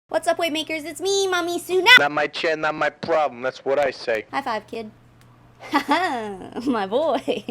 What's up, weight makers? It's me, Mommy Suna. Not my chair, not my problem. That's what I say. High five, kid. Haha, my boy.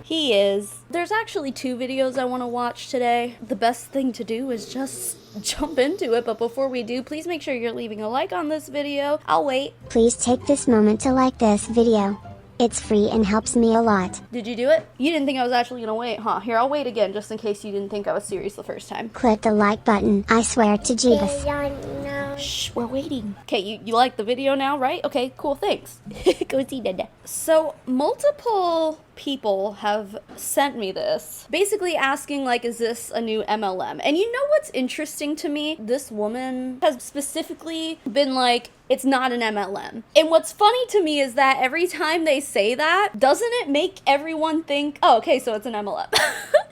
He is. There's actually 2 videos I want to watch today. The best thing to do is just jump into it, but before we do, please make sure you're leaving a like on this video. I'll wait. Please take this moment to like this video. It's free and helps me a lot. Did you do it? You didn't think I was actually gonna wait, huh? Here, I'll wait again, just in case you didn't think I was serious the first time. Click the like button. I swear to Jeebus. Shh, we're waiting. Okay, you like the video now, right? Okay, cool, thanks. Go see Dada. So, multiple people have sent me this, basically asking, like, is this a new MLM? And you know what's interesting to me? This woman has specifically been like, it's not an MLM. And what's funny to me is that every time they say that, doesn't it make everyone think, oh, okay, so it's an MLM?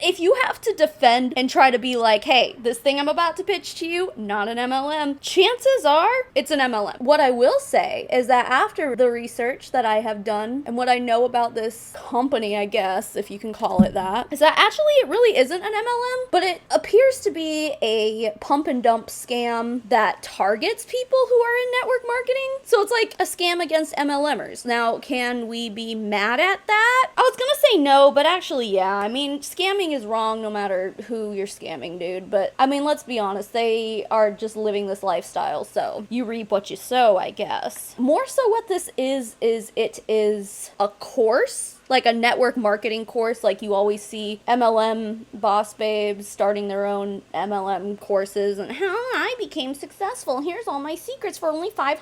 If you have to defend and try to be like, hey, this thing I'm about to pitch to you, not an MLM, chances are it's an MLM. What I will say is that after the research that I have done and what I know about this company, I guess, if you can call it that, is that actually it really isn't an MLM, but it appears to be a pump and dump scam that targets people who are in network marketing. So it's like a scam against MLMers. Now, can we be mad at that? I was gonna say no, but actually, yeah. I mean, scamming is wrong no matter who you're scamming, dude. But I mean, let's be honest, they are just living this lifestyle, so you reap what you sow, I guess. More so what this is it is a course, like a network marketing course. Like you always see MLM boss babes starting their own MLM courses and how I became successful. Here's all my secrets for only $500.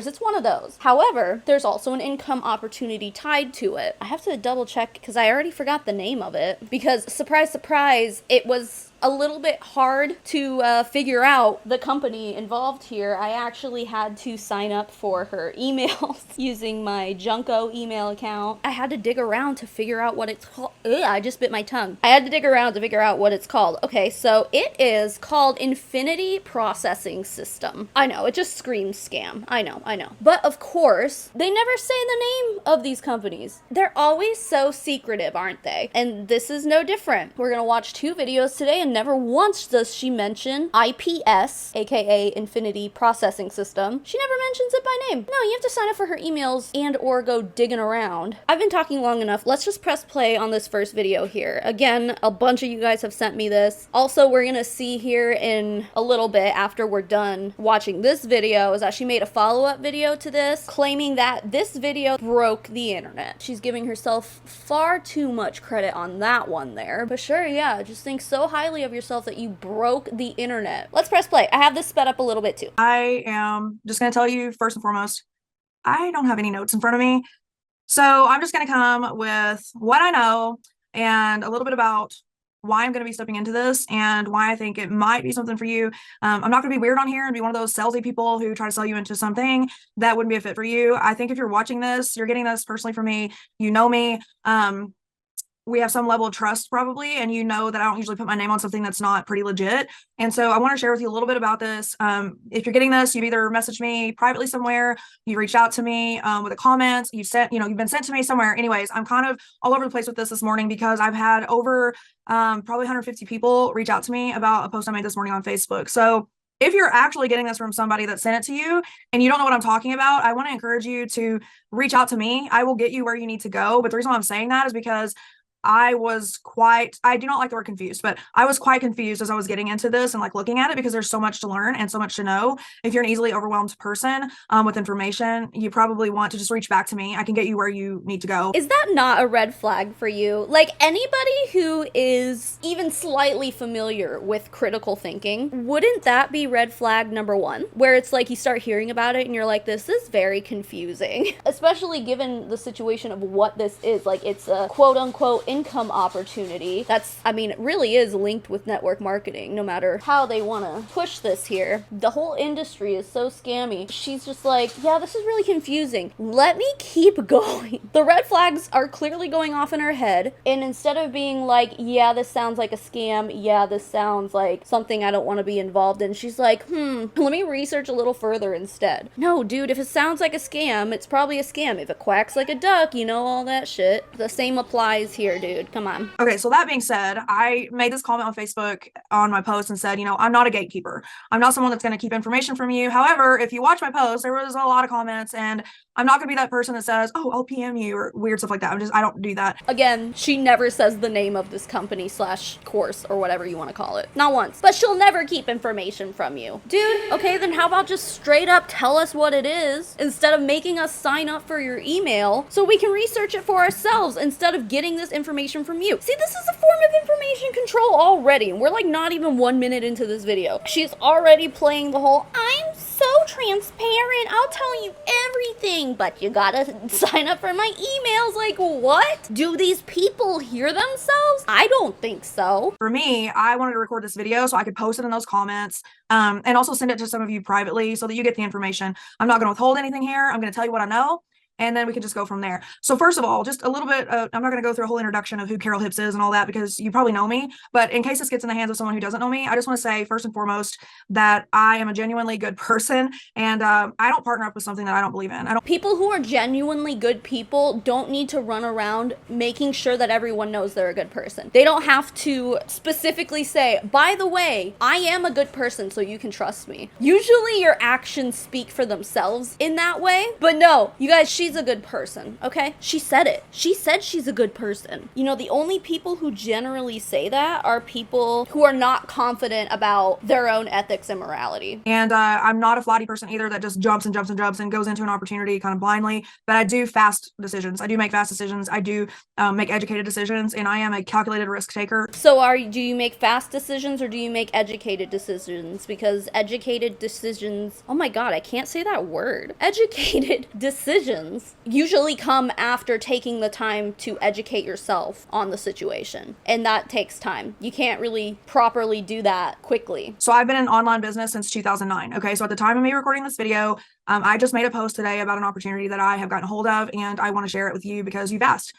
It's one of those. However, there's also an income opportunity tied to it. I have to double check because I already forgot the name of it, because surprise, surprise, it was a little bit hard to figure out the company involved here. I actually had to sign up for her emails using my Junko email account. I had to dig around to figure out what it's called. Ugh, I just bit my tongue. I had to dig around to figure out what it's called. Okay, so it is called Infinity Processing System. I know, it just screams scam. I know. But of course, they never say the name of these companies. They're always so secretive, aren't they? And this is no different. We're gonna watch 2 videos today, and never once does she mention IPS, aka Infinity Processing System. She never mentions it by name. No, you have to sign up for her emails and or go digging around. I've been talking long enough. Let's just press play on this first video here. Again, a bunch of you guys have sent me this. Also, we're gonna see here in a little bit after we're done watching this video is that she made a follow-up video to this, claiming that this video broke the internet. She's giving herself far too much credit on that one there. But sure, yeah, just think so highly of yourself that you broke the internet. Let's press play. I have this sped up a little bit too. I am just going to tell you first and foremost, I don't have any notes in front of me. So I'm just going to come with what I know and a little bit about why I'm going to be stepping into this and why I think it might be something for you. I'm not going to be weird on here and be one of those salesy people who try to sell you into something that wouldn't be a fit for you. I think if you're watching this, you're getting this personally from me. You know me. We have some level of trust probably, and you know that I don't usually put my name on something that's not pretty legit. And so I want to share with you a little bit about this. If you're getting this, you've either messaged me privately somewhere, you reached out to me with a comment, you've been sent to me somewhere. Anyways, I'm kind of all over the place with this morning because I've had over probably 150 people reach out to me about a post I made this morning on Facebook. So if you're actually getting this from somebody that sent it to you and you don't know what I'm talking about, I want to encourage you to reach out to me. I will get you where you need to go. But the reason why I'm saying that is because I do not like the word confused, but I was quite confused as I was getting into this and like looking at it because there's so much to learn and so much to know. If you're an easily overwhelmed person with information, you probably want to just reach back to me. I can get you where you need to go. Is that not a red flag for you? Like anybody who is even slightly familiar with critical thinking, wouldn't that be red flag number 1? Where it's like you start hearing about it and you're like, this is very confusing, especially given the situation of what this is. Like it's a quote unquote income opportunity that's, I mean, it really is linked with network marketing no matter how they want to push this here. The whole industry is so scammy. She's just like, yeah, this is really confusing. Let me keep going. The red flags are clearly going off in her head, and instead of being like, yeah, this sounds like a scam, yeah, this sounds like something I don't want to be involved in, she's like, let me research a little further instead. No, dude, if it sounds like a scam, it's probably a scam. If it quacks like a duck, you know, all that shit. The same applies here, dude. Come on. Okay, so that being said, I made this comment on Facebook on my post and said, I'm not a gatekeeper. I'm not someone that's going to keep information from you. However, if you watch my post, there was a lot of comments, and I'm not going to be that person that says, oh, I'll PM you or weird stuff like that. I don't do that. Again, she never says the name of this company / course or whatever you want to call it. Not once. But she'll never keep information from you. Dude, okay, then how about just straight up tell us what it is instead of making us sign up for your email so we can research it for ourselves instead of getting this information from you. See, this is a form of information control already, and we're like not even 1 minute into this video. She's already playing the whole, I'm so transparent, I'll tell you everything, but you gotta sign up for my emails. Like, what? Do these people hear themselves? I don't think so. For me, I wanted to record this video so I could post it in those comments, and also send it to some of you privately so that you get the information. I'm not going to withhold anything here. I'm going to tell you what I know, and then we can just go from there. So first of all, just a little bit, I'm not going to go through a whole introduction of who Carol Hips is and all that, because you probably know me, but in case this gets in the hands of someone who doesn't know me, I just want to say first and foremost that I am a genuinely good person, and I don't partner up with something that I don't believe in. People who are genuinely good people don't need to run around making sure that everyone knows they're a good person. They don't have to specifically say, by the way, I am a good person, so you can trust me. Usually your actions speak for themselves in that way, but no, you guys, she's a good person, okay? She said it. She said she's a good person. The only people who generally say that are people who are not confident about their own ethics and morality. And I'm not a flighty person either that just jumps and jumps and jumps and goes into an opportunity kind of blindly, but I do fast decisions. I do make fast decisions. I do make educated decisions, and I am a calculated risk taker. So do you make fast decisions or do you make educated decisions? Because educated decisions, oh my God, I can't say that word. Educated decisions usually come after taking the time to educate yourself on the situation. And that takes time. You can't really properly do that quickly. So I've been in online business since 2009. Okay. So at the time of me recording this video, I just made a post today about an opportunity that I have gotten a hold of, and I want to share it with you because you've asked.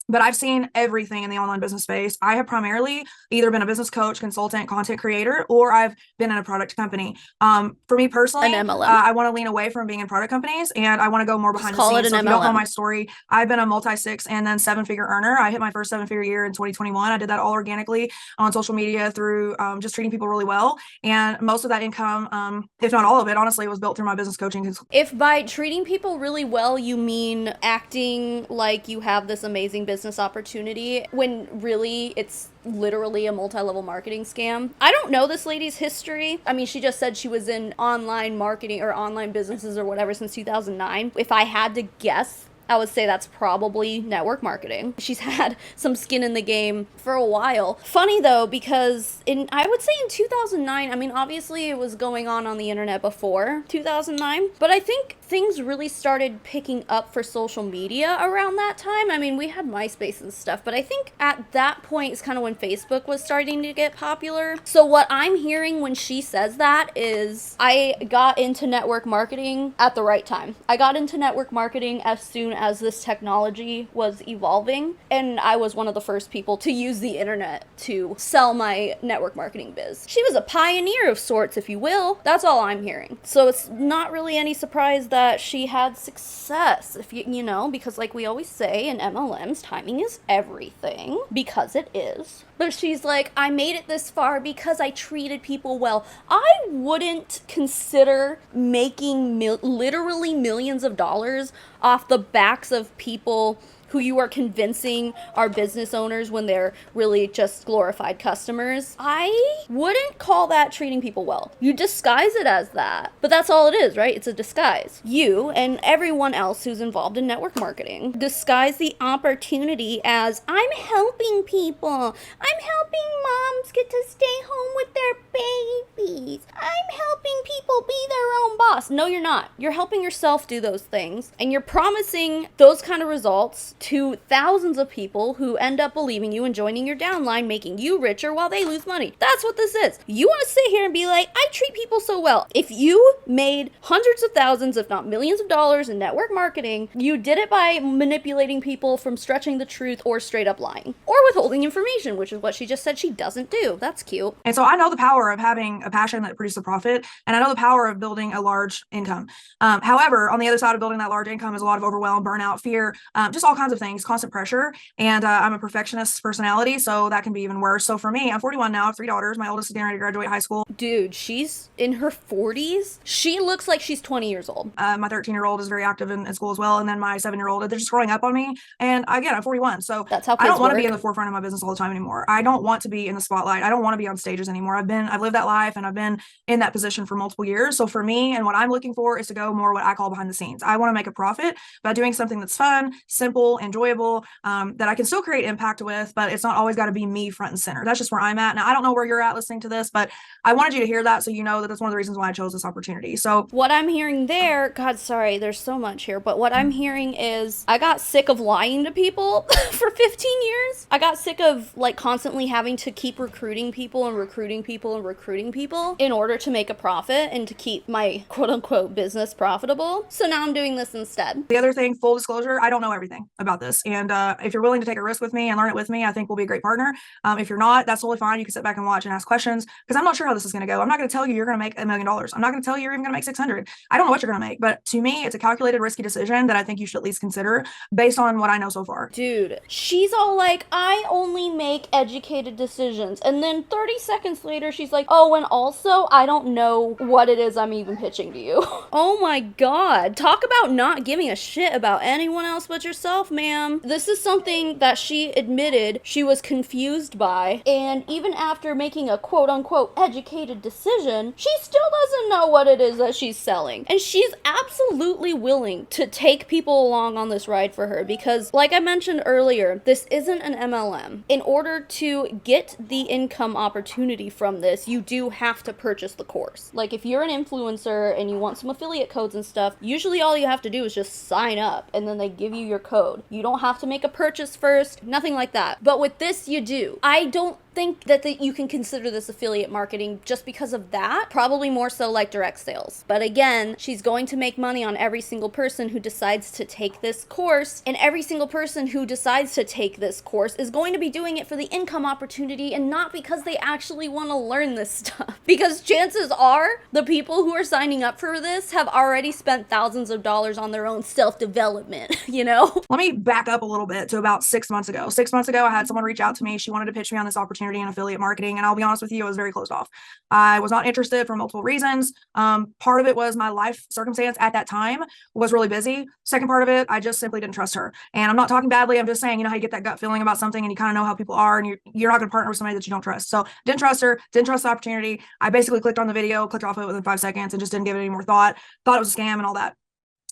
But I've seen everything in the online business space. I have primarily either been a business coach, consultant, content creator, or I've been in a product company. For me personally, An MLM. I want to lean away from being in product companies, and I want to go more behind the call scenes. it So an if you don't know MLM. my story, I've been a multi-6 and then 7-figure earner. I hit my first 7-figure year in 2021. I did that all organically on social media through just treating people really well. And most of that income, if not all of it, honestly, was built through my business coaching. If by treating people really well, you mean acting like you have this amazing business opportunity, when really it's literally a multi-level marketing scam. I don't know this lady's history. I mean, she just said she was in online marketing or online businesses or whatever since 2009. If I had to guess, I would say that's probably network marketing. She's had some skin in the game for a while. Funny though, because I would say in 2009, I mean, obviously it was going on the internet before 2009, but I think things really started picking up for social media around that time. I mean, we had MySpace and stuff, but I think at that point is kind of when Facebook was starting to get popular. So what I'm hearing when she says that is I got into network marketing at the right time. I got into network marketing as soon as this technology was evolving, and I was one of the first people to use the internet to sell my network marketing biz. She was a pioneer of sorts, if you will. That's all I'm hearing. So it's not really any surprise that she had success, if you know, because like we always say in MLMs, timing is everything, because it is. But she's like, I made it this far because I treated people well. I wouldn't consider making literally millions of dollars off the backs of people who you are convincing are business owners when they're really just glorified customers. I wouldn't call that treating people well. You disguise it as that, but that's all it is, right? It's a disguise. You and everyone else who's involved in network marketing disguise the opportunity as I'm helping people. I'm helping moms get to stay home with their babies. I'm helping people be their own boss. No, you're not. You're helping yourself do those things, and you're promising those kind of results to thousands of people who end up believing you and joining your downline, making you richer while they lose money. That's what this is. You want to sit here and be like, I treat people so well. If you made hundreds of thousands, if not millions of dollars in network marketing, you did it by manipulating people from stretching the truth or straight up lying or withholding information, which is what she just said she doesn't do. That's cute. And so I know the power of having a passion that produces a profit, and I know the power of building a large income. However, on the other side of building that large income is a lot of overwhelm, burnout, fear, just all kinds kinds of things, constant pressure. And I'm a perfectionist personality, so that can be even worse. So for me, I'm 41 now, I have 3 daughters. My oldest is getting ready to graduate high school. Dude, she's in her 40s. She looks like she's 20 years old. My 13-year-old is very active in school as well. And then my 7-year-old, they're just growing up on me. And again, I'm 41. So That's how I don't kids want to be work. in the forefront of my business all the time anymore. I don't want to be in the spotlight. I don't want to be on stages anymore. I've lived that life and I've been in that position for multiple years. So for me, and what I'm looking for is to go more what I call behind the scenes. I want to make a profit by doing something that's fun, simple, enjoyable, that I can still create impact with, but it's not always got to be me front and center. That's just where I'm at. Now, I don't know where you're at listening to this, but I wanted you to hear that so you know that that's one of the reasons why I chose this opportunity. So what I'm hearing there, God, sorry, there's so much here, but what I'm hearing is I got sick of lying to people for 15 years. I got sick of like constantly having to keep recruiting people and recruiting people and recruiting people in order to make a profit and to keep my quote unquote business profitable. So now I'm doing this instead. the other thing, full disclosure, I don't know everything about this. And if you're willing to take a risk with me and learn it with me, I think we'll be a great partner. If you're not, that's totally fine. You can sit back and watch and ask questions because I'm not sure how this is going to go. I'm not going to tell you you're going to make $1 million. I'm not going to tell you you're even going to make 600. I don't know what you're going to make, but to me, it's a calculated, risky decision that I think you should at least consider based on what I know so far. Dude, she's all like, I only make educated decisions. And then 30 seconds later, she's like, oh, and also, I don't know what it is I'm even pitching to you. Oh my God. Talk about not giving a shit about anyone else but yourself, ma'am. This is something that she admitted she was confused by. And even after making a quote unquote educated decision, she still doesn't know what it is that she's selling. And she's absolutely willing to take people along on this ride for her because, like I mentioned earlier, this isn't an MLM. In order to get the income opportunity from this, you do have to purchase the course. Like if you're an influencer and you want some affiliate codes and stuff, usually all you have to do is just sign up and then they give you your code. You don't have to make a purchase first, nothing like that. But with this, you do. I don't think that you can consider this affiliate marketing just because of that. Probably more so like direct sales. But again, she's going to make money on every single person who decides to take this course, and every single person who decides to take this course is going to be doing it for the income opportunity and not because they actually want to learn this stuff. Because chances are the people who are signing up for this have already spent thousands of dollars on their own self-development, you know? Let me back up a little bit to about 6 months ago. 6 months ago, I had someone reach out to me. She wanted to pitch me on this opportunity in affiliate marketing. And I'll be honest with you, I was very closed off. I was not interested for multiple reasons. Part of it was my life circumstance at that time was really busy. Second part of it, I just simply didn't trust her. And I'm not talking badly. I'm just saying, you know how you get that gut feeling about something and you kind of know how people are and you're not going to partner with somebody that you don't trust. So didn't trust her, didn't trust the opportunity. I basically clicked on the video, clicked off of it within 5 seconds and just didn't give it any more thought. Thought it was a scam and all that.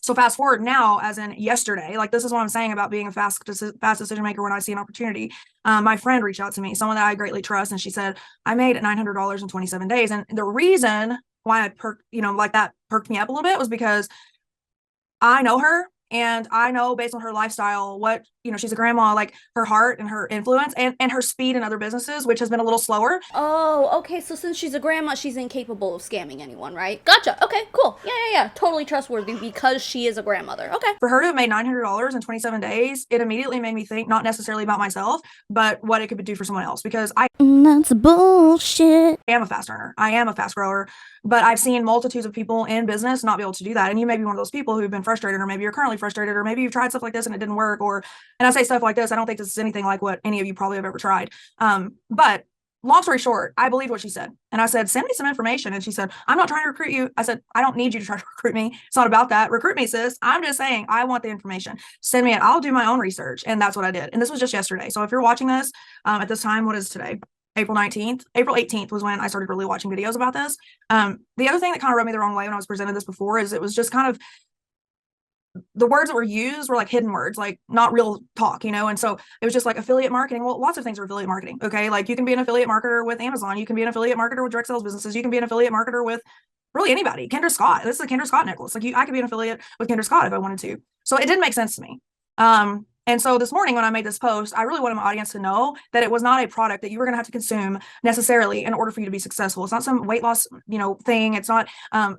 So fast forward now, as in yesterday, like this is what I'm saying about being a fast decision maker when I see an opportunity. My friend reached out to me, someone that I greatly trust, and she said, I made $900 in 27 days. And the reason why I perked me up a little bit was because I know her. And I know based on her lifestyle, what, she's a grandma, like her heart and her influence and her speed in other businesses, which has been a little slower. Oh, okay. So since she's a grandma, she's incapable of scamming anyone, right? Gotcha. Okay, cool. Yeah. Totally trustworthy because she is a grandmother. Okay. For her to have made $900 in 27 days, it immediately made me think not necessarily about myself, but what it could do for someone else. Because that's bullshit. I am a fast earner. I am a fast grower, but I've seen multitudes of people in business not be able to do that. And you may be one of those people who've been frustrated, or maybe you're currently frustrated, or maybe you've tried stuff like this and it didn't work. And I say stuff like this, I don't think this is anything like what any of you probably have ever tried. But long story short, I believed what she said. And I said, send me some information. And she said, I'm not trying to recruit you. I said, I don't need you to try to recruit me. It's not about that. Recruit me, sis. I'm just saying, I want the information. Send me it. I'll do my own research. And that's what I did. And this was just yesterday. So if you're watching this at this time, what is today? April 19th. April 18th was when I started really watching videos about this. The other thing that kind of rubbed me the wrong way when I was presented this before is it was just kind of the words that were used were like hidden words, like not real talk, and so it was just like affiliate marketing. Well, lots of things are affiliate marketing. Okay. Like you can be an affiliate marketer with Amazon. You can be an affiliate marketer with direct sales businesses. You can be an affiliate marketer with really anybody. Kendra Scott. This is a Kendra Scott necklace. Like I could be an affiliate with Kendra Scott if I wanted to. So it didn't make sense to me. And so this morning when I made this post, I really wanted my audience to know that it was not a product that you were going to have to consume necessarily in order for you to be successful. It's not some weight loss, thing. It's not,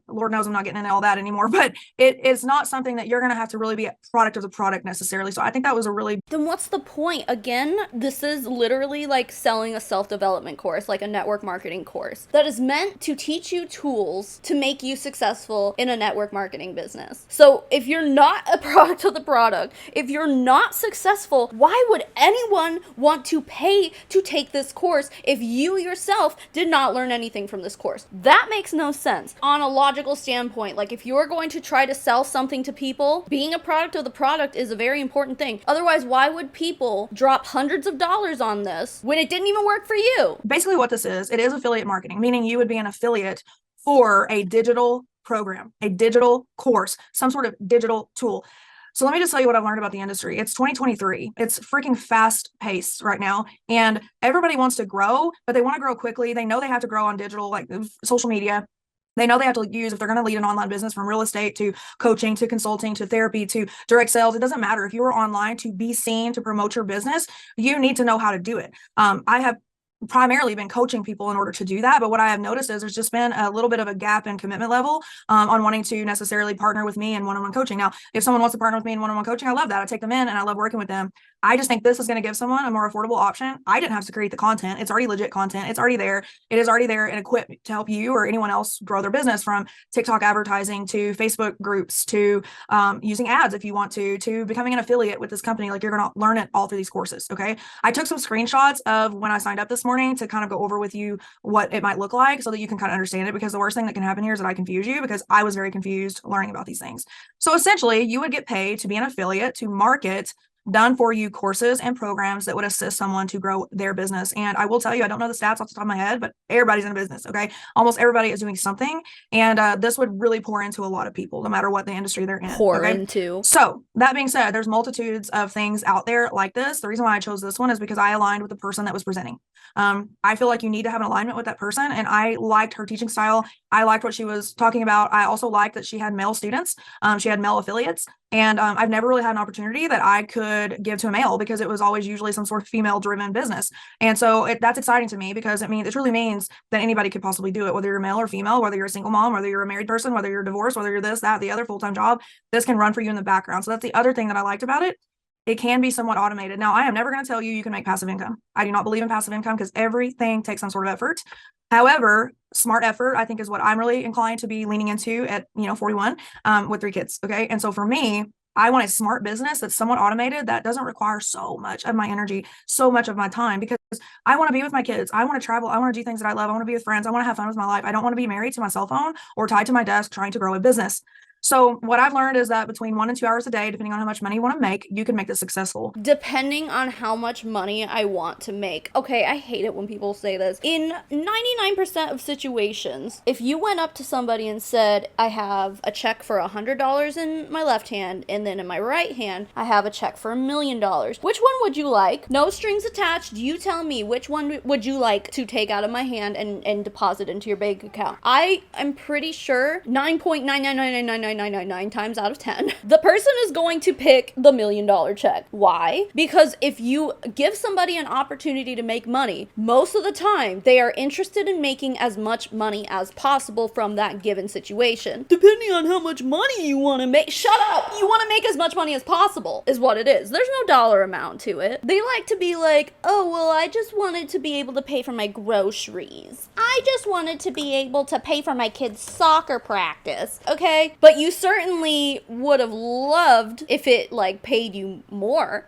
Lord knows I'm not getting into all that anymore, but it's not something that you're going to have to really be a product of the product necessarily. So I think that was a really... Then what's the point? Again, this is literally like selling a self-development course, like a network marketing course that is meant to teach you tools to make you successful in a network marketing business. So if you're not a product of the product, if you're not not successful, why would anyone want to pay to take this course if you yourself did not learn anything from this course? That makes no sense. On a logical standpoint, like if you're going to try to sell something to people, being a product of the product is a very important thing. Otherwise, why would people drop hundreds of dollars on this when it didn't even work for you? Basically what this is, it is affiliate marketing, meaning you would be an affiliate for a digital program, a digital course, some sort of digital tool. So let me just tell you what I've learned about the industry. It's 2023. It's freaking fast paced right now. And everybody wants to grow, but they want to grow quickly. They know they have to grow on digital, like social media. They know they have to use, if they're going to lead an online business, from real estate to coaching to consulting to therapy to direct sales. It doesn't matter. If you are online to be seen, to promote your business, you need to know how to do it. I have primarily been coaching people in order to do that. But what I have noticed is there's just been a little bit of a gap in commitment level on wanting to necessarily partner with me in one-on-one coaching. Now, if someone wants to partner with me in one-on-one coaching, I love that. I take them in and I love working with them. I just think this is going to give someone a more affordable option. I didn't have to create the content. It's already legit content. It's already there. It is already there and equipped to help you or anyone else grow their business, from TikTok advertising to Facebook groups to using ads if you want to becoming an affiliate with this company. Like, you're going to learn it all through these courses. Okay. I took some screenshots of when I signed up this morning to kind of go over with you what it might look like so that you can kind of understand it, because the worst thing that can happen here is that I confuse you, because I was very confused learning about these things. So essentially, you would get paid to be an affiliate, to market done for you courses and programs that would assist someone to grow their business. And I will tell you, I don't know the stats off the top of my head, but everybody's in a business. Okay. Almost everybody is doing something. And this would really pour into a lot of people, no matter what the industry they're in. Into. So that being said, there's multitudes of things out there like this. The reason why I chose this one is because I aligned with the person that was presenting. I feel like you need to have an alignment with that person. And I liked her teaching style. I liked what she was talking about. I also liked that she had male students. She had male affiliates. And I've never really had an opportunity that I could give to a male, because it was always usually some sort of female driven business. And so that's exciting to me, because it truly means that anybody could possibly do it, whether you're male or female, whether you're a single mom, whether you're a married person, whether you're divorced, whether you're this, that, the other full-time job. This can run for you in the background. So that's the other thing that I liked about it. It can be somewhat automated. Now, I am never going to tell you can make passive income. I do not believe in passive income, because everything takes some sort of effort. However, smart effort, I think, is what I'm really inclined to be leaning into at 41 with 3 kids. Okay. And so for me, I want a smart business that's somewhat automated, that doesn't require so much of my energy, so much of my time, because I want to be with my kids. I want to travel. I want to do things that I love. I want to be with friends. I want to have fun with my life. I don't want to be married to my cell phone or tied to my desk trying to grow a business. So what I've learned is that between 1 and 2 hours a day, depending on how much money you want to make, you can make this successful. Depending on how much money I want to make. Okay, I hate it when people say this. In 99% of situations, if you went up to somebody and said, I have a check for $100 in my left hand, and then in my right hand, I have a check for $1 million. Which one would you like? No strings attached. You tell me, which one would you like to take out of my hand and deposit into your bank account? I am pretty sure 9.99999 times out of 10, the person is going to pick the $1 million check. Why? Because if you give somebody an opportunity to make money, most of the time they are interested in making as much money as possible from that given situation. Depending on how much money you want to make. Shut up! You want to make as much money as possible is what it is. There's no dollar amount to it. They like to be like, oh, well, I just wanted to be able to pay for my groceries. I just wanted to be able to pay for my kids' soccer practice. Okay? But you certainly would have loved if it paid you more,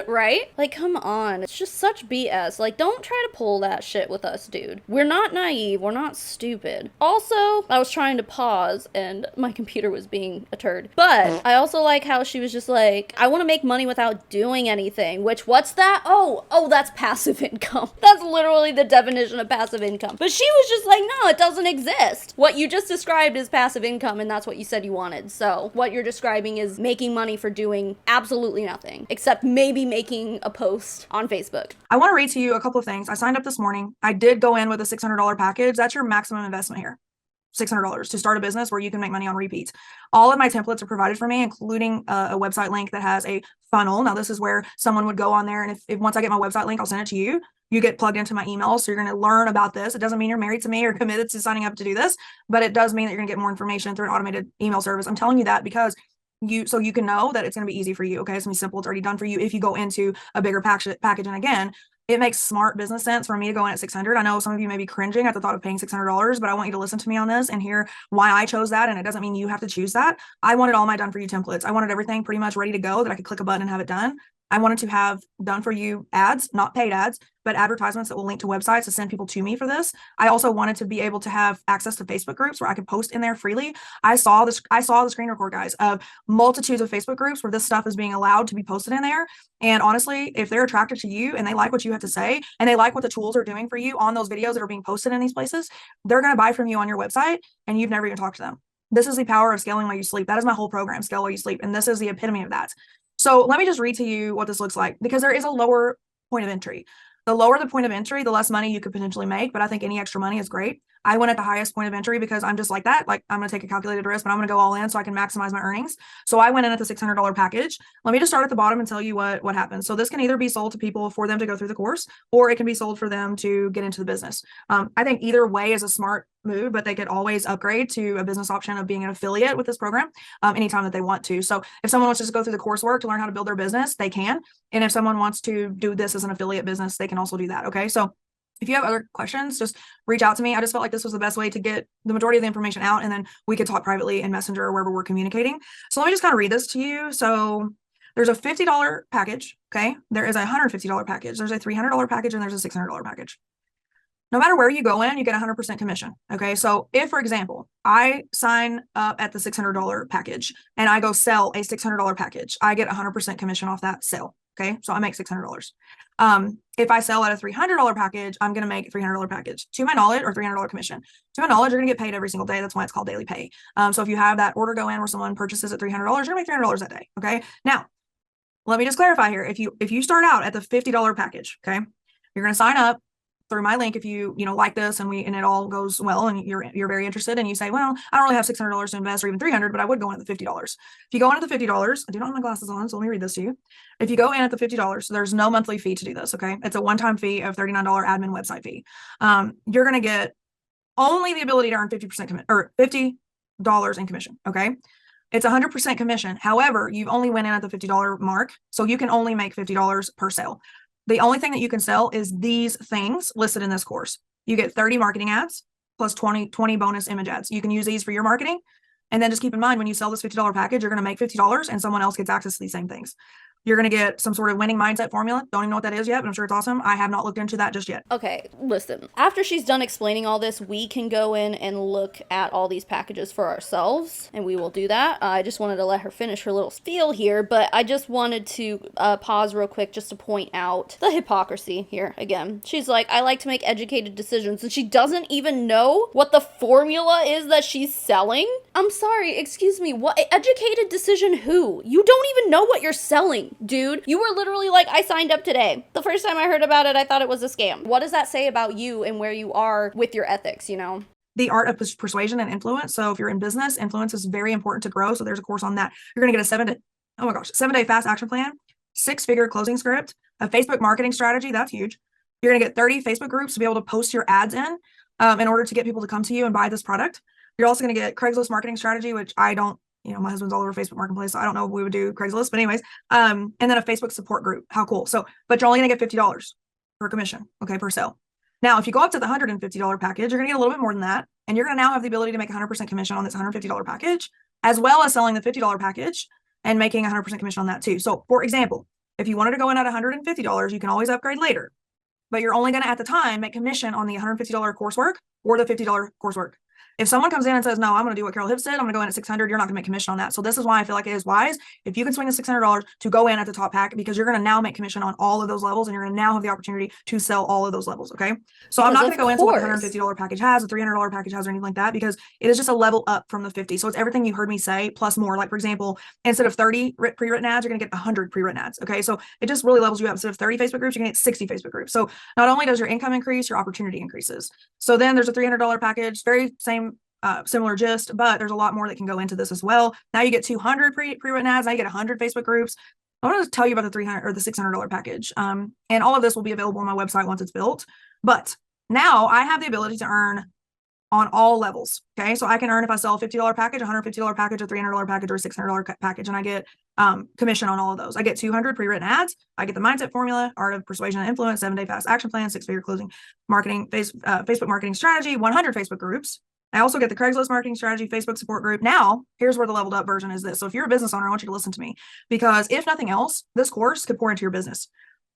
right? Come on. It's just such BS. Don't try to pull that shit with us, dude. We're not naive. We're not stupid. Also, I was trying to pause and my computer was being a turd. But I also like how she was just like, I want to make money without doing anything, which what's that? Oh, that's passive income. That's literally the definition of passive income. But she was just like, no, it doesn't exist. What you just described is passive income, and that's what you said you wanted. So what you're describing is making money for doing absolutely nothing, except maybe making a post on Facebook. I want to read to you a couple of things. I signed up this morning. I did go in with a $600 package. That's your maximum investment here. $600 to start a business where you can make money on repeats. All of my templates are provided for me, including a website link that has a funnel. Now, this is where someone would go on there, and if once I get my website link, I'll send it to you. You get plugged into my email, so you're going to learn about this. It doesn't mean you're married to me or committed to signing up to do this, but it does mean that you're going to get more information through an automated email service. I'm telling you that because you can know that it's going to be easy for you. Okay, it's going to be simple. It's already done for you if you go into a bigger package. And again, it makes smart business sense for me to go in at $600. I know some of you may be cringing at the thought of paying $600, but I want you to listen to me on this and hear why I chose that. And it doesn't mean you have to choose that. I wanted all my done for you templates. I wanted everything pretty much ready to go that I could click a button and have it done. I wanted to have done for you ads, not paid ads, but advertisements that will link to websites to send people to me for this. I also wanted to be able to have access to Facebook groups where I could post in there freely. I saw the screen record, guys, of multitudes of Facebook groups where this stuff is being allowed to be posted in there. And honestly, if they're attracted to you and they like what you have to say and they like what the tools are doing for you on those videos that are being posted in these places, they're going to buy from you on your website and you've never even talked to them. This is the power of scaling while you sleep. That is my whole program, Scale While You Sleep. And this is the epitome of that. So let me just read to you what this looks like, because there is a lower point of entry. The lower the point of entry, the less money you could potentially make, but I think any extra money is great. I went at the highest point of entry because I'm just like that. Like, I'm going to take a calculated risk, but I'm going to go all in so I can maximize my earnings. So I went in at the $600 package. Let me just start at the bottom and tell you what happens. So this can either be sold to people for them to go through the course, or it can be sold for them to get into the business. I think either way is a smart move, but they could always upgrade to a business option of being an affiliate with this program anytime that they want to. So if someone wants to just go through the coursework to learn how to build their business, they can. And if someone wants to do this as an affiliate business, they can also do that. Okay. So if you have other questions, just reach out to me. I just felt like this was the best way to get the majority of the information out, and then we could talk privately in Messenger or wherever we're communicating. So let me just kind of read this to you. So there's a $50 package. Okay. There is a $150 package. There's a $300 package, and there's a $600 package. No matter where you go in, you get 100% commission. Okay. So if, for example, I sign up at the $600 package and I go sell a $600 package, I get 100% commission off that sale. Okay. So I make $600. If I sell at a $300 package, I'm going to make a $300 package to my knowledge, or $300 commission. To my knowledge, you're going to get paid every single day. That's why it's called daily pay. So if you have that order go in where someone purchases at $300, you're going to make $300 that day. Okay. Now, let me just clarify here. If you start out at the $50 package, okay, you're going to sign up through my link if you like this and it all goes well and you're very interested and you say, well, I don't really have $600 to invest, or even $300, but I would go in at the $50. If you go in at the $50, I do not have my glasses on, so let me read this to you. If you go in at the $50, there's no monthly fee to do this. Okay. It's a one-time fee of $39 admin website fee. You're going to get only the ability to earn 50% or $50 in commission. Okay. It's 100% commission. However, you've only went in at the $50 mark, so you can only make $50 per sale. The only thing that you can sell is these things listed in this course. You get 30 marketing ads plus 20 bonus image ads. You can use these for your marketing. And then just keep in mind, when you sell this $50 package, you're going to make $50 and someone else gets access to these same things. You're going to get some sort of winning mindset formula. Don't even know what that is yet, but I'm sure it's awesome. I have not looked into that just yet. Okay, listen. After she's done explaining all this, we can go in and look at all these packages for ourselves, and we will do that. I just wanted to let her finish her little spiel here, but I just wanted to pause real quick just to point out the hypocrisy here again. She's like, I like to make educated decisions, and she doesn't even know what the formula is that she's selling? I'm sorry, excuse me, what educated decision who? You don't even know what you're selling. Dude, you were literally like, I signed up today. The first time I heard about it, I thought it was a scam. What does that say about you and where you are with your ethics, you know? The art of persuasion and influence. So if you're in business, influence is very important to grow. So there's a course on that. You're going to get a 7-day fast action plan, 6-figure closing script, a Facebook marketing strategy. That's huge. You're going to get 30 Facebook groups to be able to post your ads in order to get people to come to you and buy this product. You're also going to get Craigslist marketing strategy, which I don't, my husband's all over Facebook Marketplace, so I don't know if we would do Craigslist, but anyways, and then a Facebook support group. How cool. So, but you're only going to get $50 per commission, okay, per sale. Now, if you go up to the $150 package, you're going to get a little bit more than that, and you're going to now have the ability to make 100% commission on this $150 package, as well as selling the $50 package and making 100% commission on that too. So, for example, if you wanted to go in at $150, you can always upgrade later, but you're only going to, at the time, make commission on the $150 coursework or the $50 coursework. If someone comes in and says, no, I'm going to do what Carol Hibbs said, I'm going to go in at $600, you're not going to make commission on that. So this is why I feel like it is wise if you can swing the $600 to go in at the top pack, because you're going to now make commission on all of those levels, and you're going to now have the opportunity to sell all of those levels. Okay. So I'm not going to go into what the $150 package has, a $300 package has, or anything like that, because it is just a level up from the 50. So it's everything you heard me say plus more. Like, for example, instead of 30 pre-written ads, you're going to get 100 pre-written ads. Okay. So it just really levels you up. Instead of 30 Facebook groups, you're going to get 60 Facebook groups. So not only does your income increase, your opportunity increases. So then there's a $300 package, very similar gist, but there's a lot more that can go into this as well. Now you get 200 pre-written ads. Now you get 100 Facebook groups. I want to tell you about the $300 or the $600 package. And all of this will be available on my website once it's built. But now I have the ability to earn on all levels. Okay. So I can earn, if I sell a $50 package, $150 package, a $300 package, or a $600 package, and I get commission on all of those. I get 200 pre-written ads. I get the mindset formula, art of persuasion and influence, 7-day fast action plan, 6-figure closing marketing, Facebook marketing strategy, 100 Facebook groups. I also get the Craigslist marketing strategy, Facebook support group. Now, here's where the leveled up version is this. So if you're a business owner, I want you to listen to me, because if nothing else, this course could pour into your business.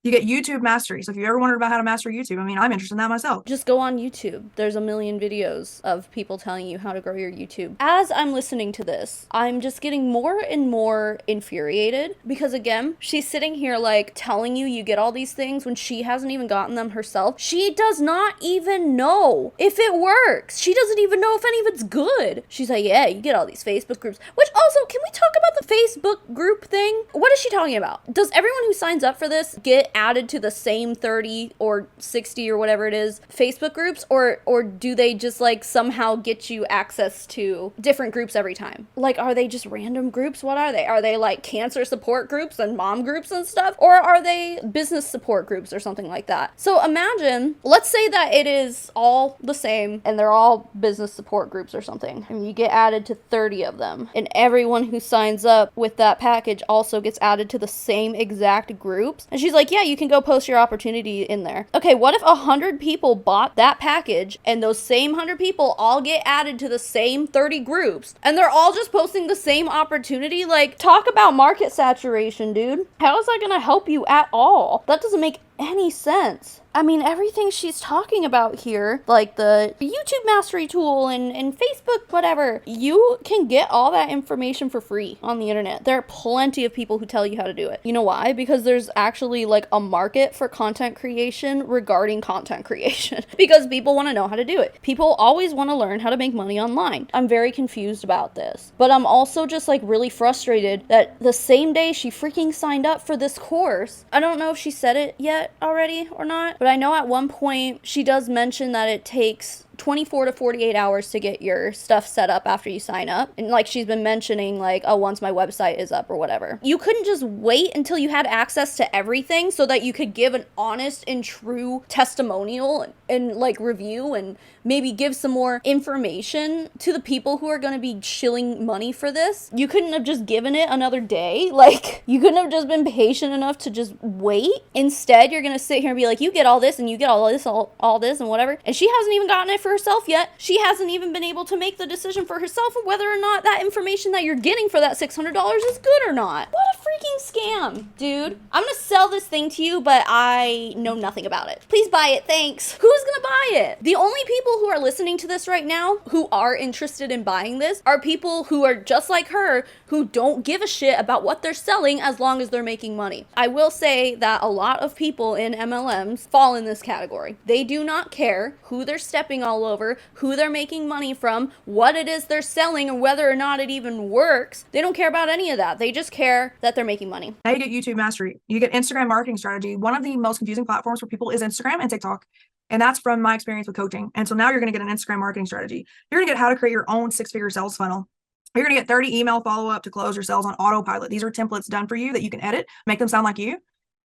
You get YouTube mastery. So if you ever wondered about how to master YouTube, I mean, I'm interested in that myself. Just go on YouTube. There's a million videos of people telling you how to grow your YouTube. As I'm listening to this, I'm just getting more and more infuriated because, again, she's sitting here like telling you get all these things when she hasn't even gotten them herself. She does not even know if it works. She doesn't even know if any of it's good. She's like, yeah, you get all these Facebook groups. Which also, can we talk about the Facebook group thing? What is she talking about? Does everyone who signs up for this get added to the same 30 or 60 or whatever it is Facebook groups, or do they just like somehow get you access to different groups every time? Like, are they just random groups? What are they? Are they like cancer support groups and mom groups and stuff? Or are they business support groups or something like that? So imagine, let's say that it is all the same and they're all business support groups or something, and you get added to 30 of them, and everyone who signs up with that package also gets added to the same exact groups. And she's like, yeah, you can go post your opportunity in there. Okay, what if 100 people bought that package and those same 100 people all get added to the same 30 groups and they're all just posting the same opportunity? Like, talk about market saturation, dude. How is that gonna help you at all? That doesn't make any sense. I mean, everything she's talking about here, like the YouTube mastery tool and Facebook, whatever, you can get all that information for free on the internet. There are plenty of people who tell you how to do it. You know why? Because there's actually like a market for content creation regarding content creation because people want to know how to do it. People always want to learn how to make money online. I'm very confused about this, but I'm also just like really frustrated that the same day she freaking signed up for this course, I don't know if she said it yet already or not, but I know at one point she does mention that it takes 24 to 48 hours to get your stuff set up after you sign up. And like she's been mentioning, like, oh, once my website is up or whatever. You couldn't just wait until you had access to everything so that you could give an honest and true testimonial and like review and maybe give some more information to the people who are going to be shilling money for this. You couldn't have just given it another day. Like, you couldn't have just been patient enough to just wait. Instead, you're going to sit here and be like, you get all this and you get all this, all this and whatever. And she hasn't even gotten it for herself yet. She hasn't even been able to make the decision for herself of whether or not that information that you're getting for that $600 is good or not. What a freaking scam, dude. I'm gonna sell this thing to you, but I know nothing about it. Please buy it, thanks. Who's gonna buy it? The only people who are listening to this right now who are interested in buying this are people who are just like her, who don't give a shit about what they're selling as long as they're making money. I will say that a lot of people in MLMs fall in this category. They do not care who they're stepping all over, who they're making money from, what it is they're selling, or whether or not it even works. They don't care about any of that. They just care that they're making money. Now you get YouTube mastery. You get Instagram marketing strategy. One of the most confusing platforms for people is Instagram and TikTok. And that's from my experience with coaching. And so now you're going to get an Instagram marketing strategy. You're going to get how to create your own six-figure sales funnel. You're going to get 30 email follow-up to close your sales on autopilot. These are templates done for you that you can edit, make them sound like you,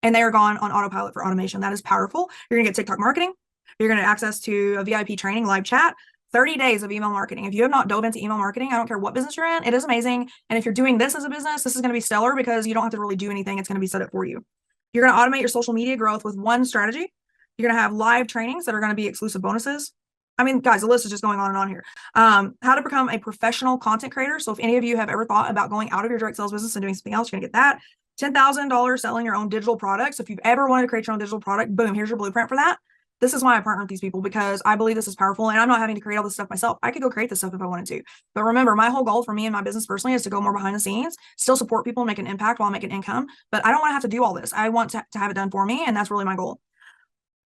and they are gone on autopilot for automation. That is powerful. You're going to get TikTok marketing. You're going to get access to a VIP training, live chat, 30 days of email marketing. If you have not dove into email marketing, I don't care what business you're in, it is amazing. And if you're doing this as a business, this is going to be stellar because you don't have to really do anything. It's going to be set up for you. You're going to automate your social media growth with one strategy. You're going to have live trainings that are going to be exclusive bonuses. I mean, guys, the list is just going on and on here. How to become a professional content creator. So if any of you have ever thought about going out of your direct sales business and doing something else, you're going to get that. $10,000 selling your own digital products. So if you've ever wanted to create your own digital product, boom, here's your blueprint for that. This is why I partner with these people, because I believe this is powerful and I'm not having to create all this stuff myself. I could go create this stuff if I wanted to. But remember, my whole goal for me and my business personally is to go more behind the scenes, still support people and make an impact while making income. But I don't want to have to do all this. I want to have it done for me. And that's really my goal.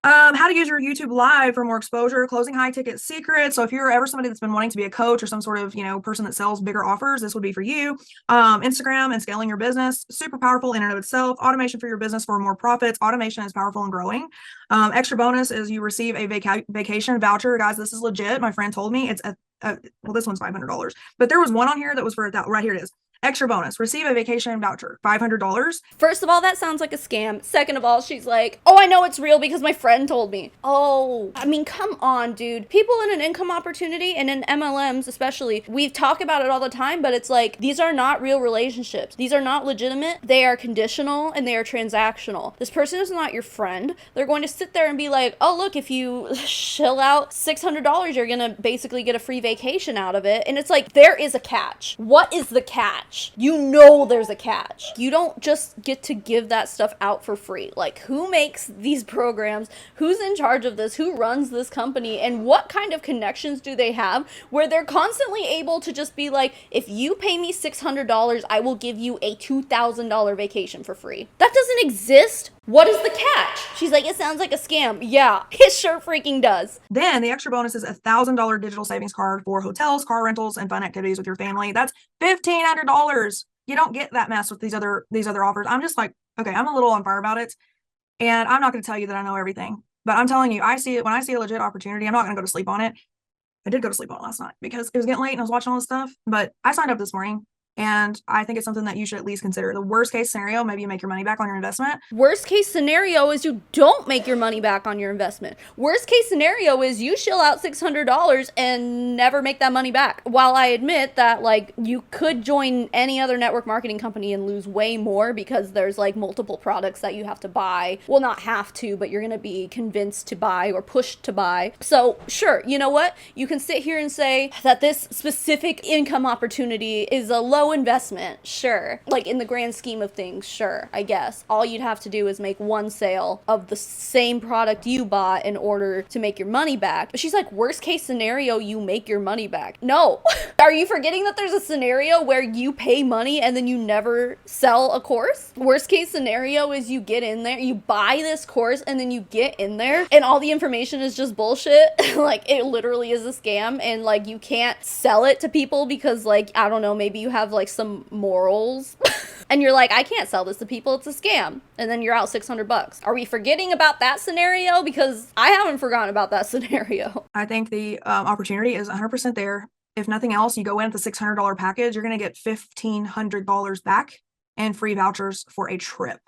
How to use your YouTube live for more exposure, closing high ticket secrets. So if you're ever somebody that's been wanting to be a coach or some sort of, person that sells bigger offers, this would be for you. Instagram and scaling your business, super powerful in and of itself. Automation for your business for more profits. Automation is powerful and growing. Extra bonus is you receive a vacation voucher. Guys, this is legit. My friend told me it's well, this one's $500, but there was one on here that was for that right here. It is Extra bonus, receive a vacation voucher, $500. First of all, that sounds like a scam. Second of all, she's like, oh, I know it's real because my friend told me. Oh, I mean, come on, dude. People in an income opportunity and in MLMs especially, we talk about it all the time, but it's like, these are not real relationships. These are not legitimate. They are conditional and they are transactional. This person is not your friend. They're going to sit there and be like, oh, look, if you shill out $600, you're gonna basically get a free vacation out of it. And it's like, there is a catch. What is the catch? You know there's a catch. You don't just get to give that stuff out for free. Like, who makes these programs? Who's in charge of this? Who runs this company? And what kind of connections do they have where they're constantly able to just be like, if you pay me $600, I will give you a $2,000 vacation for free? That doesn't exist. What is the catch? She's like, it sounds like a scam. Yeah, it sure freaking does. Then the extra bonus is a $1,000 digital savings card for hotels, car rentals, and fun activities with your family. That's $1,500. You don't get that mess with these other offers. I'm just like, okay, I'm a little on fire about it. And I'm not going to tell you that I know everything, but I'm telling you, I see it when I see a legit opportunity. I'm not going to go to sleep on it. I did go to sleep on it last night because it was getting late and I was watching all this stuff, but I signed up this morning. And I think it's something that you should at least consider. The worst case scenario, maybe you make your money back on your investment. Worst case scenario is you don't make your money back on your investment. Worst case scenario is you shill out $600 and never make that money back. While I admit that, like, you could join any other network marketing company and lose way more because there's like multiple products that you have to buy. Well, not have to, but you're going to be convinced to buy or pushed to buy. So sure, you know what? You can sit here and say that this specific income opportunity is a low investment, sure. Like, in the grand scheme of things, sure, I guess. All you'd have to do is make one sale of the same product you bought in order to make your money back. But she's like, worst case scenario, you make your money back. No. Are you forgetting that there's a scenario where you pay money and then you never sell a course? Worst case scenario is you get in there, you buy this course, and then you get in there and all the information is just bullshit. Like, it literally is a scam, and like, you can't sell it to people because, like, I don't know, maybe you have like some morals and you're like, I can't sell this to people, it's a scam, and then you're out $600. Are we forgetting about that scenario? Because I haven't forgotten about that scenario. I think the opportunity is 100% there. If nothing else, you go in at the $600 package, you're going to get $1,500 back and free vouchers for a trip.